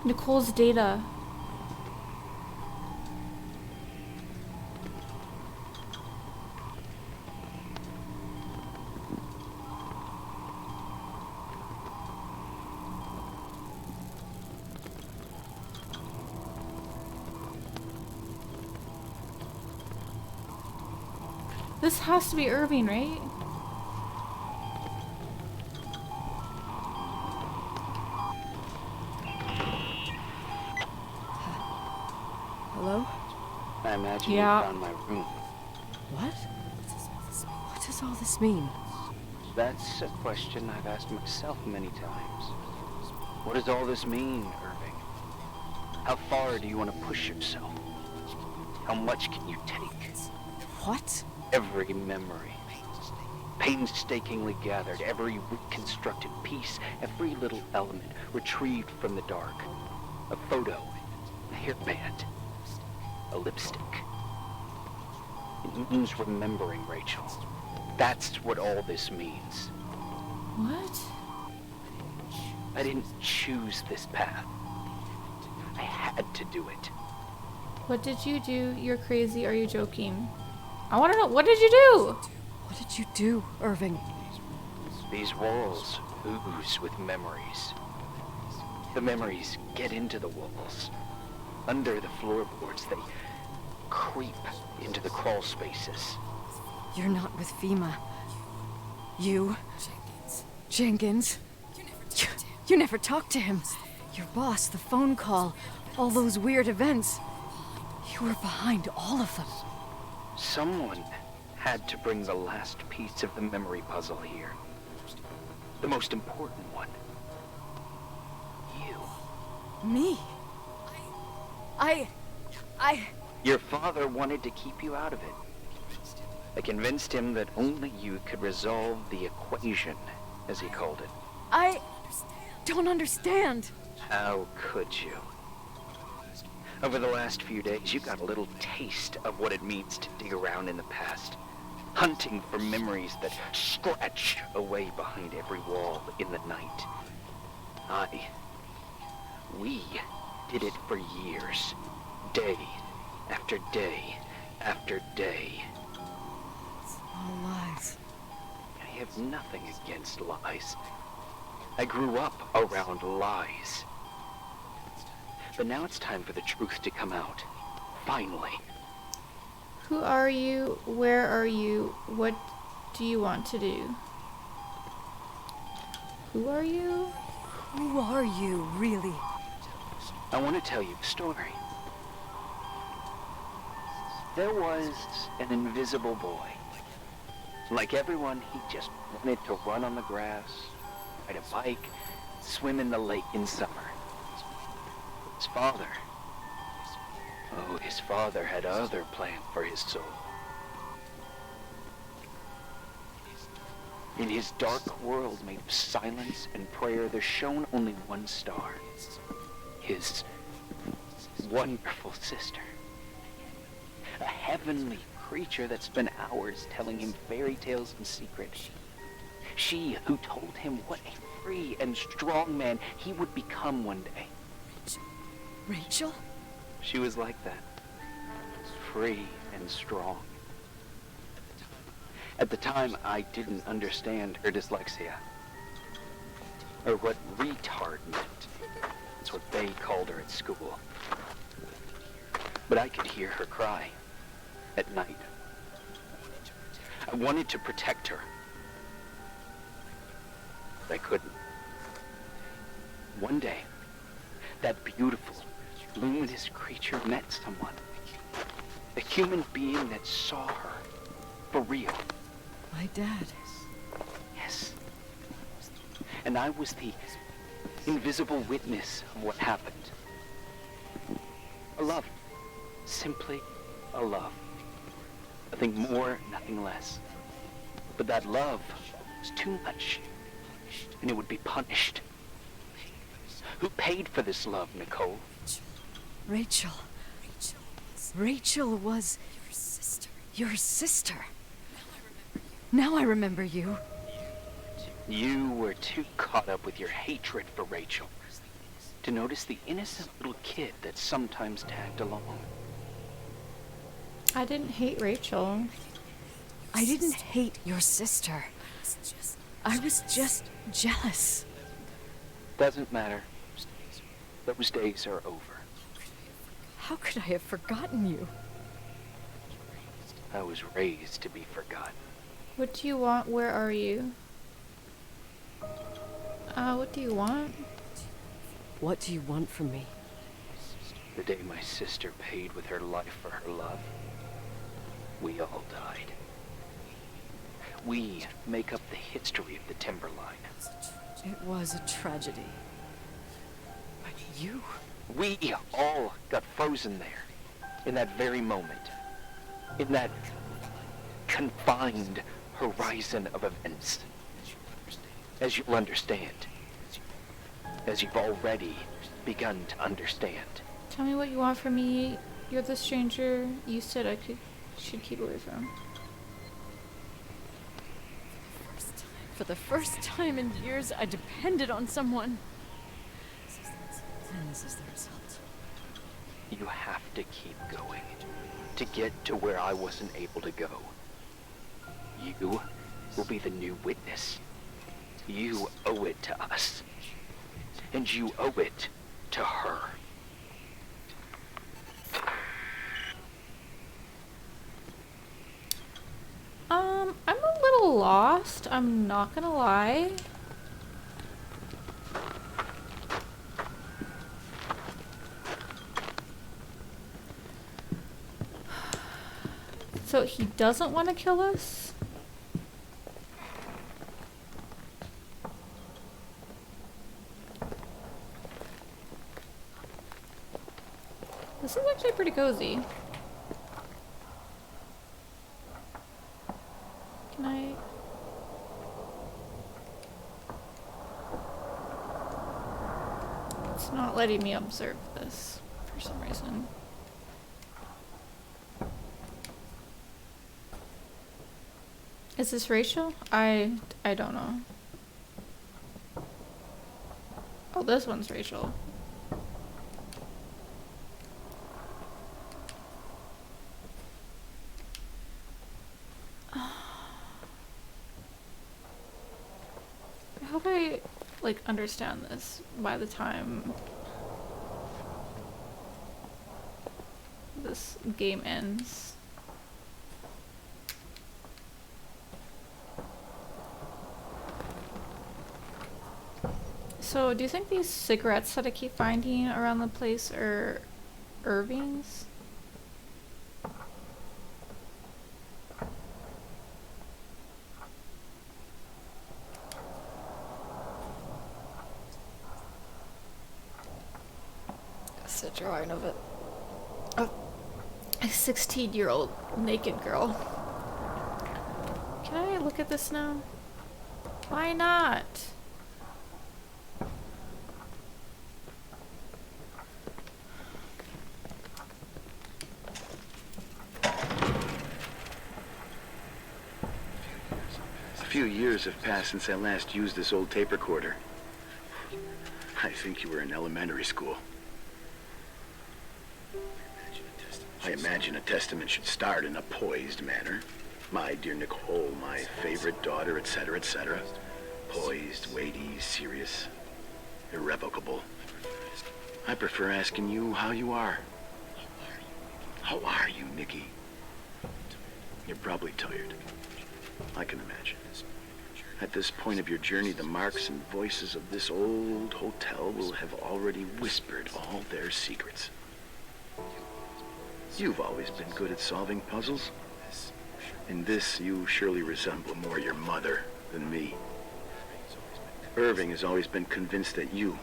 Nicole's data. This has to be Irving, right? Hello? I imagine Yeah. you found my room. What? What does all this mean? That's a question I've asked myself many times. What does all this mean, Irving? How far do you want to push yourself? How much can you take? What? Every memory, painstakingly gathered, every reconstructed piece, every little element retrieved from the dark. A photo, a hairband, a lipstick. It means remembering, Rachel. That's what all this means. What? I didn't choose this path. I had to do it. What did you do? You're crazy. Are you joking? I want to know. What did you do? What did you do, Irving? These walls ooze with memories. The memories get into the walls. Under the floorboards, they creep into the crawl spaces. You're not with FEMA. You... Jenkins. You never talked to him. Your boss, the phone call, all those weird events. You were behind all of them. Someone had to bring the last piece of the memory puzzle here. The most important one. You. Me? I... Your father wanted to keep you out of it. I convinced him that only you could resolve the equation, as he called it. I don't understand. How could you? Over the last few days, you got a little taste of what it means to dig around in the past, hunting for memories that scratch away behind every wall in the night. We did it for years, day after day after day. All lies. I have nothing against lies. I grew up around lies. But now it's time for the truth to come out. Finally. Who are you? Where are you? What do you want to do? Who are you? Who are you, really? I want to tell you a story. There was an invisible boy. Like everyone, he just wanted to run on the grass, ride a bike, swim in the lake in summer. His father, his father had other plans for his soul. In his dark world made of silence and prayer, there shone only one star. His wonderful sister. A heavenly creature that spent hours telling him fairy tales in secret. She who told him what a free and strong man he would become one day. Rachel? She was like that. Free and strong. At the time, I didn't understand her dyslexia. Or what retard meant. That's what they called her at school. But I could hear her cry. At night. I wanted to protect her. But I couldn't. One day, that beautiful, luminous creature met someone. A human being that saw her. For real. My dad. Yes. And I was the invisible witness of what happened. A love. Simply a love. Nothing more, nothing less. But that love was too much, and it would be punished. Who paid for this love, Nicole? Rachel. Rachel was your sister. Now I remember you. You were too caught up with your hatred for Rachel. to notice the innocent little kid that sometimes tagged along. I didn't hate Rachel. I didn't hate your sister. I was just jealous. Doesn't matter. Those days are over. How could I have forgotten you? I was raised to be forgotten. What do you want? Where are you? What do you want? What do you want from me? The day my sister paid with her life for her love, we all died. We make up the history of the Timberline. It was a tragedy. But you... We all got frozen there, in that very moment, in that confined horizon of events. As you'll understand, as you've already begun to understand. Tell me what you want from me. You're the stranger you said I should keep away from. For the first time in years, I depended on someone. And this is the result. You have to keep going to get to where I wasn't able to go. You will be the new witness. You owe it to us. And you owe it to her. I'm a little lost. I'm not gonna lie. So he doesn't want to kill us? This is actually pretty cozy. Can I... It's not letting me observe this for some reason. Is this Rachel? I don't know. Oh, this one's Rachel. I hope I, like, understand this by the time this game ends. So, do you think these cigarettes that I keep finding around the place are Irving's? That's a drawing of it. Oh, a 16-year-old naked girl. Can I look at this now? Why not? A few years have passed since I last used this old tape recorder. I think you were in elementary school. I imagine a testament should start in a poised manner. My dear Nicole, my favorite daughter, etc., etc. Poised, weighty, serious, irrevocable. I prefer asking you how you are. How are you, Nikki? You're probably tired. I can imagine. At this point of your journey, the marks and voices of this old hotel will have already whispered all their secrets. You've always been good at solving puzzles. In this, you surely resemble more your mother than me. Irving has always been convinced that you,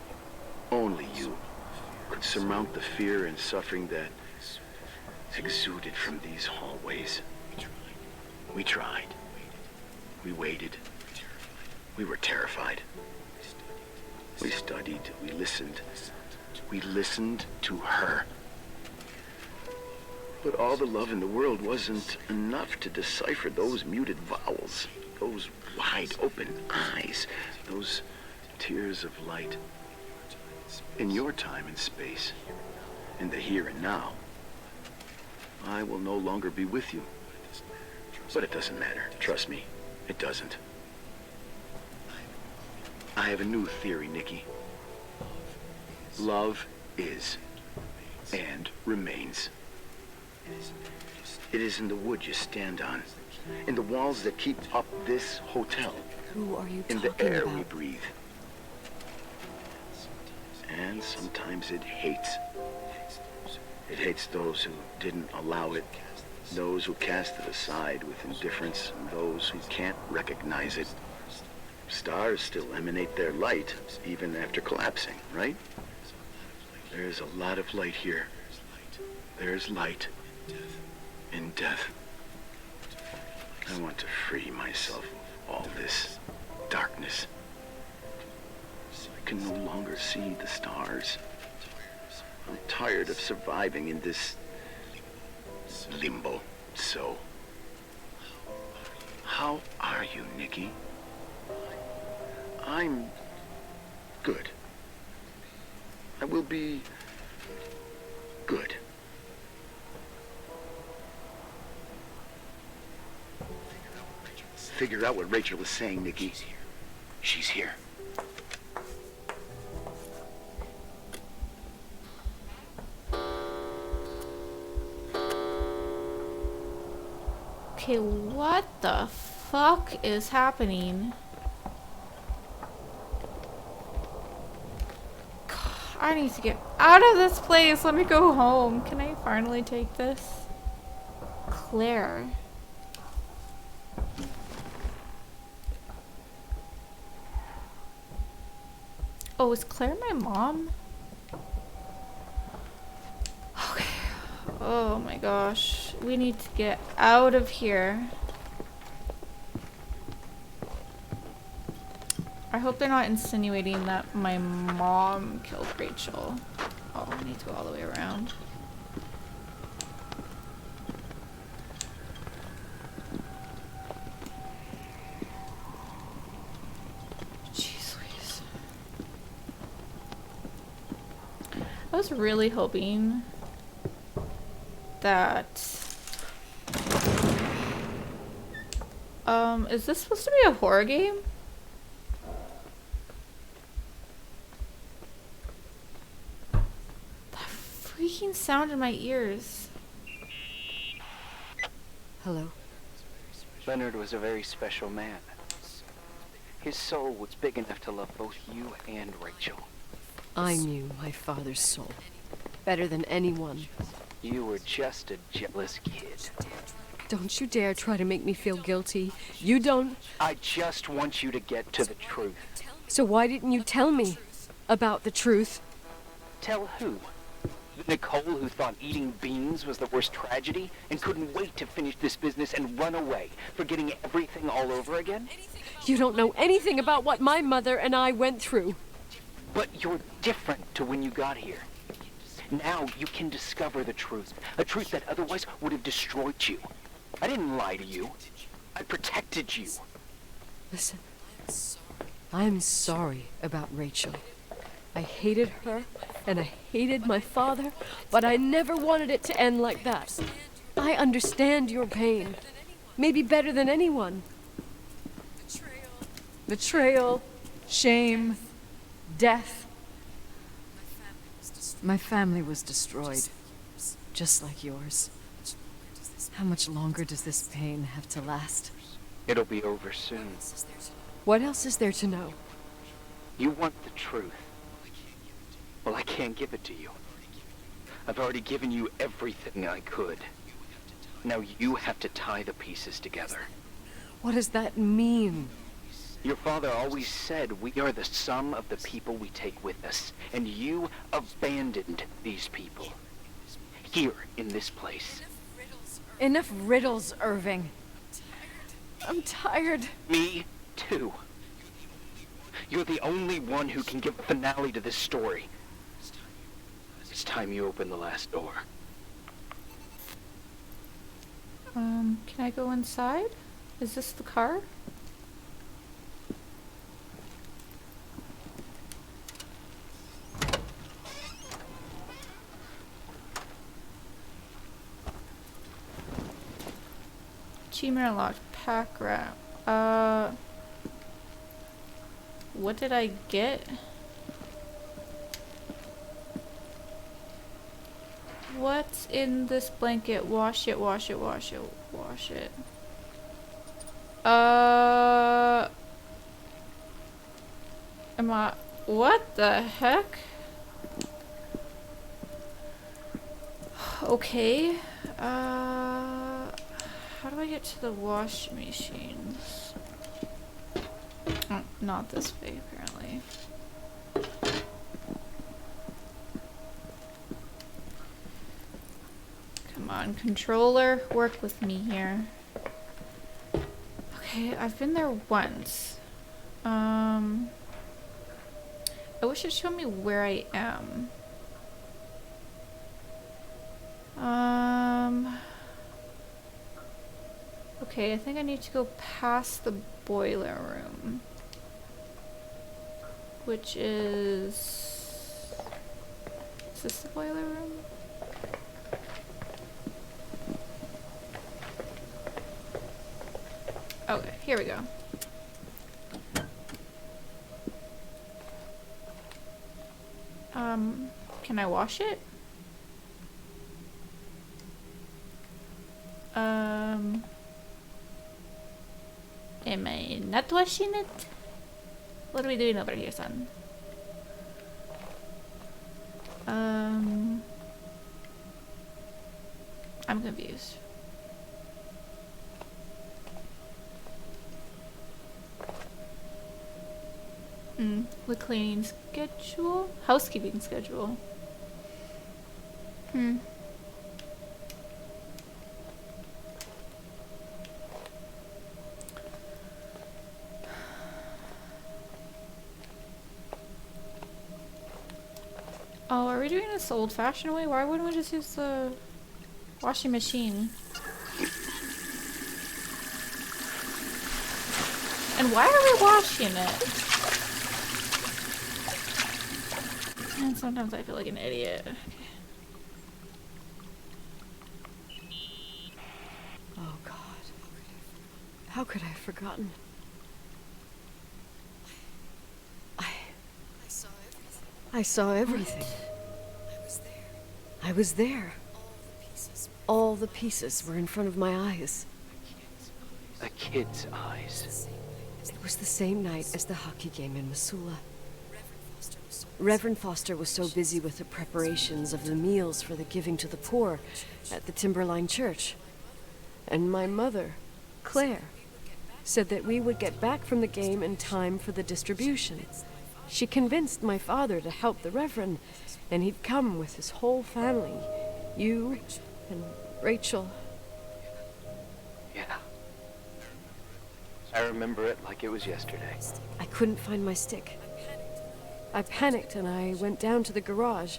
only you, could surmount the fear and suffering that exuded from these hallways. We tried. We waited. We were terrified. We studied. We listened. We listened to her. But all the love in the world wasn't enough to decipher those muted vowels, those wide open eyes, those tears of light. In your time and space, in the here and now, I will no longer be with you. But it doesn't matter. Trust me, it doesn't. I have a new theory, Nikki. Love is and remains. It is in the wood you stand on, in the walls that keep up this hotel, Who are you in talking the air about? we breathe. And sometimes it hates. It hates those who didn't allow it, those who cast it aside with indifference, and those who can't recognize it. Stars still emanate their light, even after collapsing, right? There's a lot of light here. There's light in death. I want to free myself of all this darkness. I can no longer see the stars. I'm tired of surviving in this limbo. So, how are you, Nikki? I'm good. I will be good. Figure out what Rachel is saying, Nikki. She's here. Okay, what the fuck is happening? I need to get out of this place. Let me go home. Can I finally take this? Claire. Oh, is Claire my mom? Okay. Oh my gosh. We need to get out of here. I hope they're not insinuating that my mom killed Rachel. Oh, I need to go all the way around. Jeez Louise. I was really hoping that... is this supposed to be a horror game? Freaking sound in my ears. Hello? Leonard was a very special man. His soul was big enough to love both you and Rachel. I knew my father's soul better than anyone. You were just a jealous kid. Don't you dare try to make me feel guilty. You don't... I just want you to get to the truth. So why didn't you tell me about the truth? Tell who? Nicole, who thought eating beans was the worst tragedy and couldn't wait to finish this business and run away, forgetting everything all over again? You don't know anything about what my mother and I went through. But you're different to when you got here. Now you can discover the truth, a truth that otherwise would have destroyed you. I didn't lie to you. I protected you. Listen, I'm sorry about Rachel. I hated her, and I hated my father, but I never wanted it to end like that. I understand your pain. Maybe better than anyone. Betrayal, shame, death. My family was destroyed, just like yours. How much longer does this pain have to last? It'll be over soon. What else is there to know? You want the truth. Well, I can't give it to you. I've already given you everything I could. Now you have to tie the pieces together. What does that mean? Your father always said we are the sum of the people we take with us, and you abandoned these people. Here, in this place. Enough riddles, Irving. I'm tired. Me, too. You're the only one who can give a finale to this story. It's time you open the last door. Can I go inside? Is this the car? Achievement unlocked. Pack rat. What did I get? What's in this blanket? Wash it, wash it, wash it, wash it. What the heck? Okay. How do I get to the wash machines? Oh, not this way, apparently. Come on, controller, work with me here. Okay, I've been there once. I wish it showed me where I am. Okay, I think I need to go past the boiler room. Which is this the boiler room? Okay, here we go. Can I wash it? Am I not washing it? What are we doing over here, son? I'm confused. The cleaning schedule? Housekeeping schedule. Oh, are we doing this old-fashioned way? Why wouldn't we just use the washing machine? And why are we washing it? And sometimes I feel like an idiot. Okay. Oh, God. How could I have forgotten? I saw everything. I was there. All the pieces were in front of my eyes. A kid's eyes. It was the same night as the hockey game in Missoula. Reverend Foster was so busy with the preparations of the meals for the giving to the poor at the Timberline Church. And my mother, Claire, said that we would get back from the game in time for the distribution. She convinced my father to help the Reverend, and he'd come with his whole family. You and Rachel. Yeah. I remember it like it was yesterday. I couldn't find my stick. I panicked and I went down to the garage.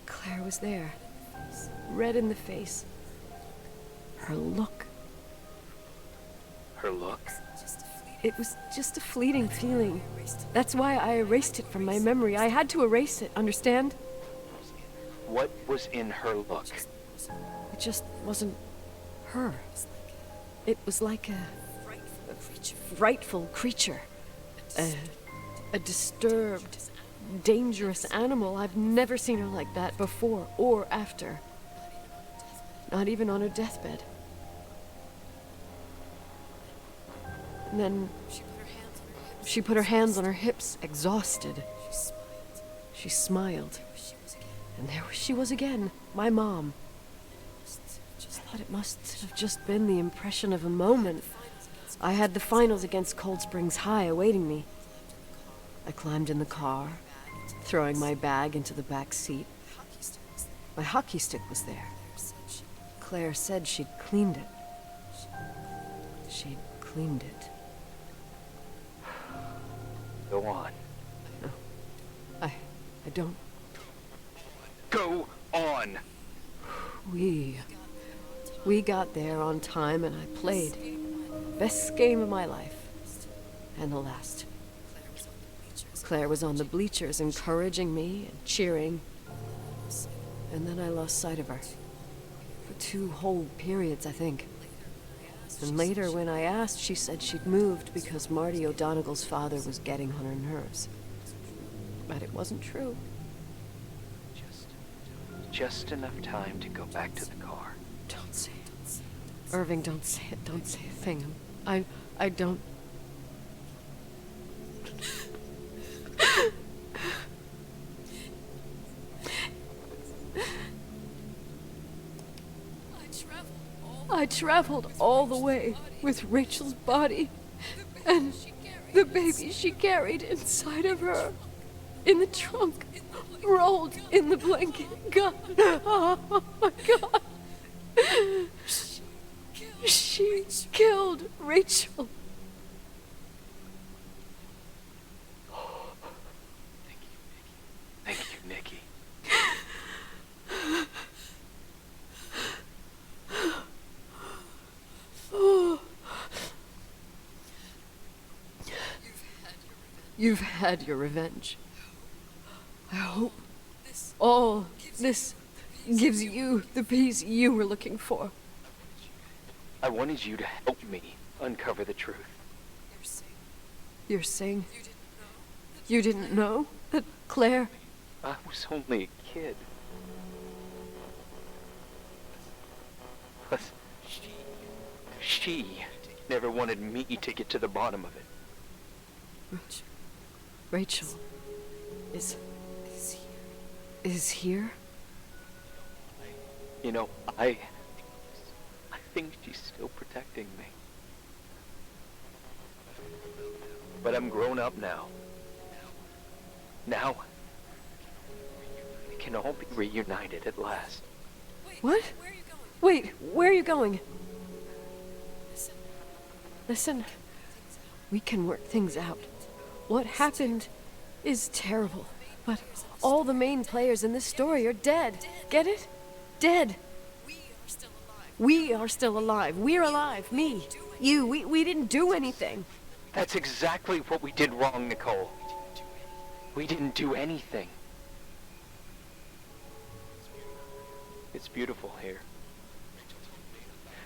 Claire was there, red in the face. Her look. Her look? It was just a fleeting feeling. That's why I erased it from my memory. I had to erase it, understand? What was in her look? It just wasn't her. It was like a frightful creature. A disturbed, dangerous animal. I've never seen her like that before or after. Not even on her deathbed. And then she put her hands on her hips, exhausted. She smiled. And there she was again, my mom. I thought it must have just been the impression of a moment. I had the finals against Cold Springs High awaiting me. I climbed in the car, throwing my bag into the back seat. My hockey stick was there. Claire said she'd cleaned it. She'd cleaned it. Go on. No, I don't. Go on! We got there on time and I played. Best game of my life. And the last. Claire was on the bleachers encouraging me and cheering. And then I lost sight of her. For 2 whole periods, I think. And later, when I asked, she said she'd moved because Marty O'Donegal's father was getting on her nerves. But it wasn't true. Just enough time to go back to the car. Don't say it. Irving, don't say it. Don't say a thing. I don't... I traveled all the way with Rachel's body and the baby she carried inside of her, in the trunk, rolled in the blanket. God, oh my God. She killed Rachel. Thank you, Nikki. You've had your revenge. I hope all this gives you the peace you were looking for. I wanted you to help me uncover the truth. You're saying you didn't know that Claire... I was only a kid. Plus, she never wanted me to get to the bottom of it. Rachel is here? You know, I think she's still protecting me. But I'm grown up now. Now, we can all be reunited at last. What? Wait, where are you going? Listen, we can work things out. What happened is terrible, but all the main players in this story are dead. Get it? Dead. We are still alive. We're alive. Me. You. We didn't do anything. That's exactly what we did wrong, Nicole. We didn't do anything. It's beautiful here.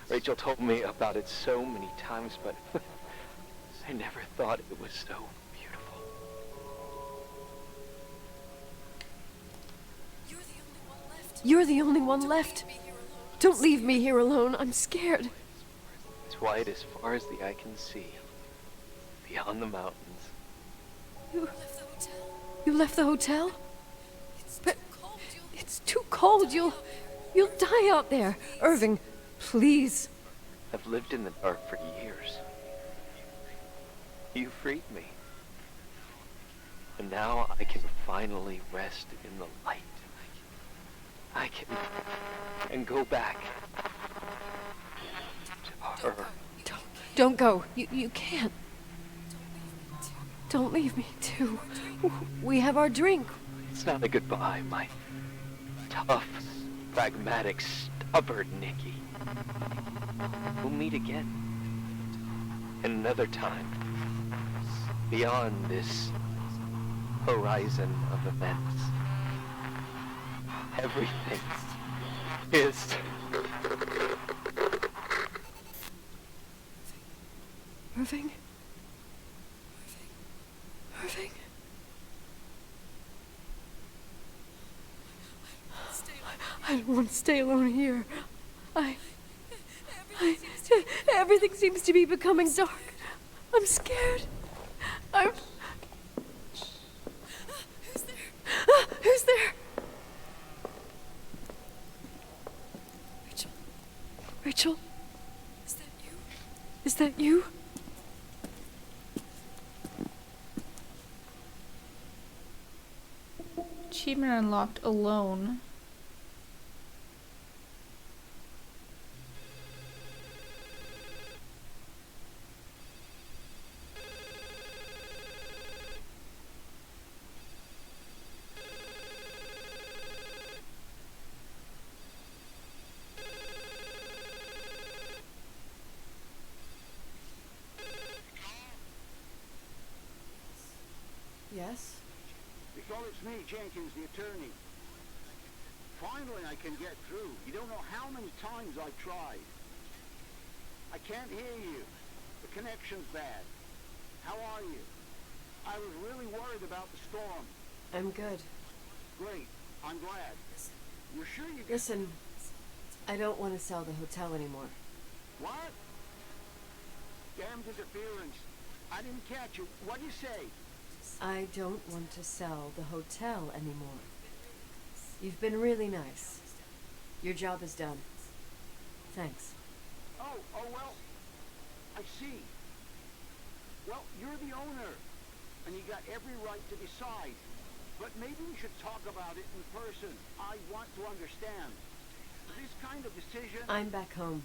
Rachel told me about it so many times, but I never thought it was so beautiful. You're the only one left. Don't leave me here alone. I'm scared. It's wide as far as the eye can see, beyond the mountains. You left the hotel? But it's too cold. You'll die out there. Irving, please. I've lived in the dark for years. You freed me. And now I can finally rest in the light. I can go back to her. Don't go. You can't. Don't leave me, too. We have our drink. It's not a goodbye, my tough, pragmatic, stubborn Nikki. We'll meet again. Another time. Beyond this horizon of events. Everything is... Irving? Irving? I don't want to stay alone here. Everything seems to be becoming dark. I'm scared. Who's there? Who's there? Rachel? Is that you? Achievement unlocked alone. Yes? Nicole, it's me, Jenkins, the attorney. Finally I can get through. You don't know how many times I've tried. I I can't hear you. The connection's bad. How are you? I was really worried about the storm. I'm good. Great. I'm glad. You're sure you can... Listen, I don't want to sell the hotel anymore. What? Damn interference. I didn't catch you. What'd you say? I don't want to sell the hotel anymore. You've been really nice. Your job is done. Thanks. Oh, well, I see. Well, you're the owner, and you got every right to decide. But maybe we should talk about it in person. I want to understand. This kind of decision... I'm back home,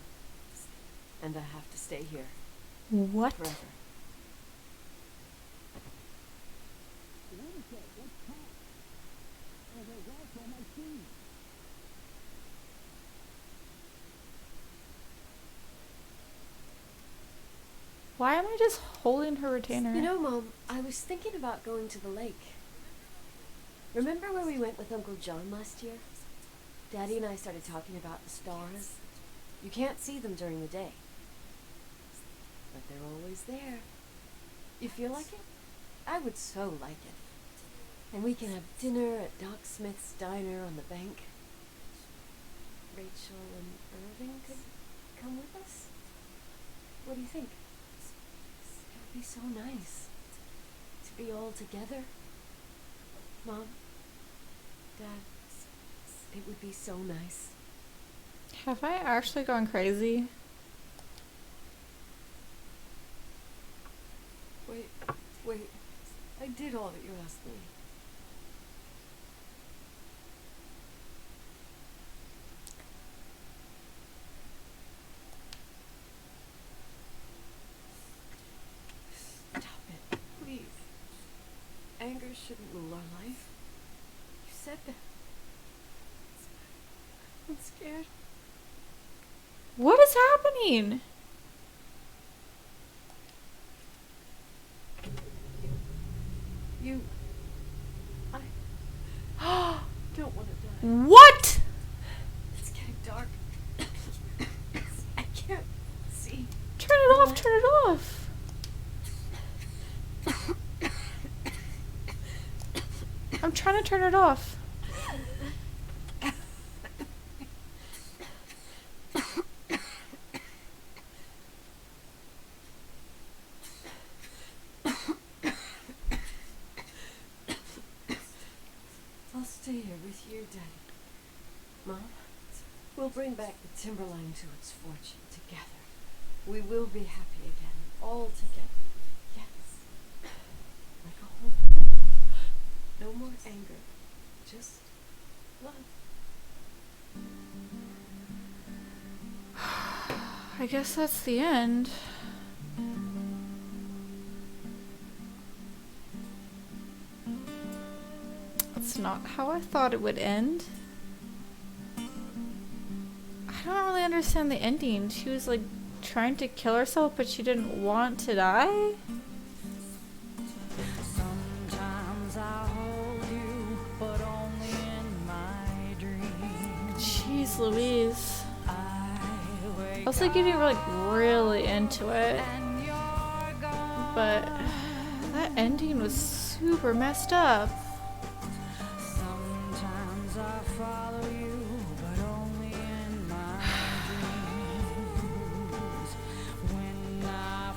and I have to stay here. What? Forever. Why am I just holding her retainer? You know, Mom, I was thinking about going to the lake. Remember where we went with Uncle John last year? Daddy and I started talking about the stars. You can't see them during the day, but they're always there. You feel like it? I would so like it. And we can have dinner at Doc Smith's diner on the bank. Rachel and Irving could come with us? What do you think? It would be so nice to be all together. Mom, Dad, it would be so nice. Have I actually gone crazy? Wait. I did all that you asked me. Stop it, please. Anger shouldn't rule our life. You said that. I'm scared. What is happening? I don't want to die. What? It's getting dark. I can't see. Turn it off, turn it off. I'm trying to turn it off. I'll stay here with you, Daddy. Mom, we'll bring back the Timberline to its fortune together. We will be happy again, all together. Yes. Like a whole family. No more anger. Just love. I guess that's the end. That's not how I thought it would end. I don't really understand the ending. She was like trying to kill herself, but she didn't want to die? Sometimes I hold you, but only in my dreams. Jeez Louise. I was like getting really into it. But that ending was super messed up. Sometimes I follow you, but only in my dreams. When I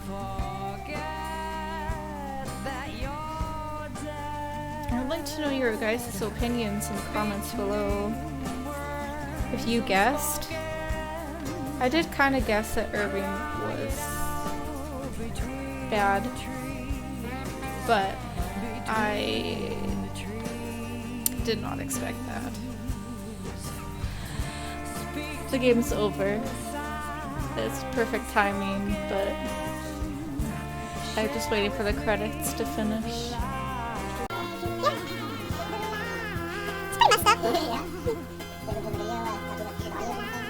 forget that you're dead. I'd like to know your guys' opinions in the comments below. If you guessed, I did kind of guess that Irving was bad, but I did not expect that. The game's over. It's perfect timing, but I'm just waiting for the credits to finish. It's pretty messed up.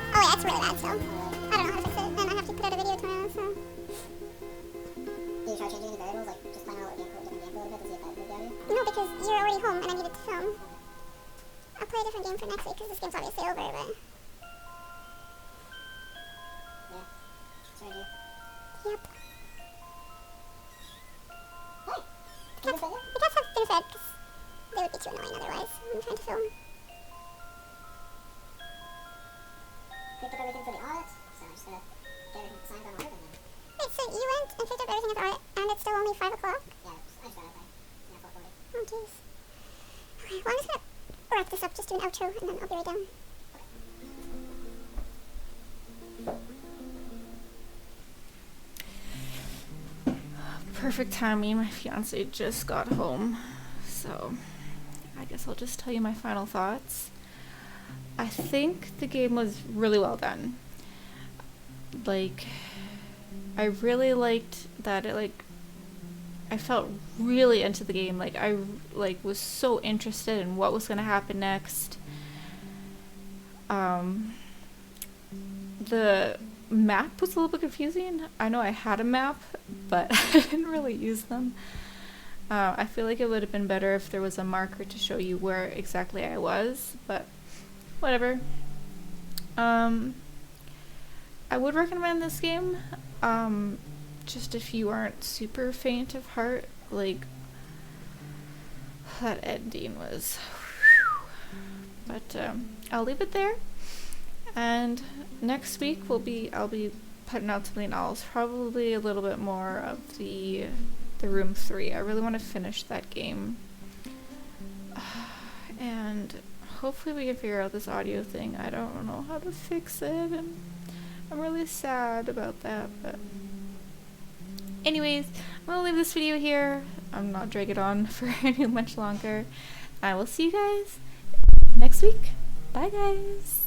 Oh yeah, it's really bad, so I don't know how to fix it, and I have to put out a video tomorrow, so... Do you try changing any variables, like just find out what different game for a little bit to see if that would be audio? No, because you're already home and I needed to film. I'll play a different game for next week, because this game's obviously over, but... Yeah, sorry dude. I'm trying to film. Picked up everything for the audit, so I'm just gonna get everything signed on my oven now. Wait, so you went and picked up everything at the audit, and it's still only 5 o'clock? Yeah, I just got out by 4:40. Oh, jeez. Okay, well, I'm just gonna wrap this up, just do an outro, and then I'll be right down. Perfect timing. My fiance just got home, so I guess I'll just tell you my final thoughts. I think the game was really well done. Like, I really liked that it, like, I felt really into the game. Like, I was so interested in what was going to happen next. The map was a little bit confusing. I know I had a map, but I didn't really use them. I feel like it would have been better if there was a marker to show you where exactly I was, but whatever. I would recommend this game, just if you aren't super faint of heart. Like, that ending was whew. But I'll leave it there, and next week I'll be putting out something else, probably a little bit more of the Room 3. I really want to finish that game, and hopefully we can figure out this audio thing. I don't know how to fix it, and I'm really sad about that, but anyways, I'm gonna leave this video here. I'm not dragging it on for any much longer. I will see you guys next week. Bye, guys.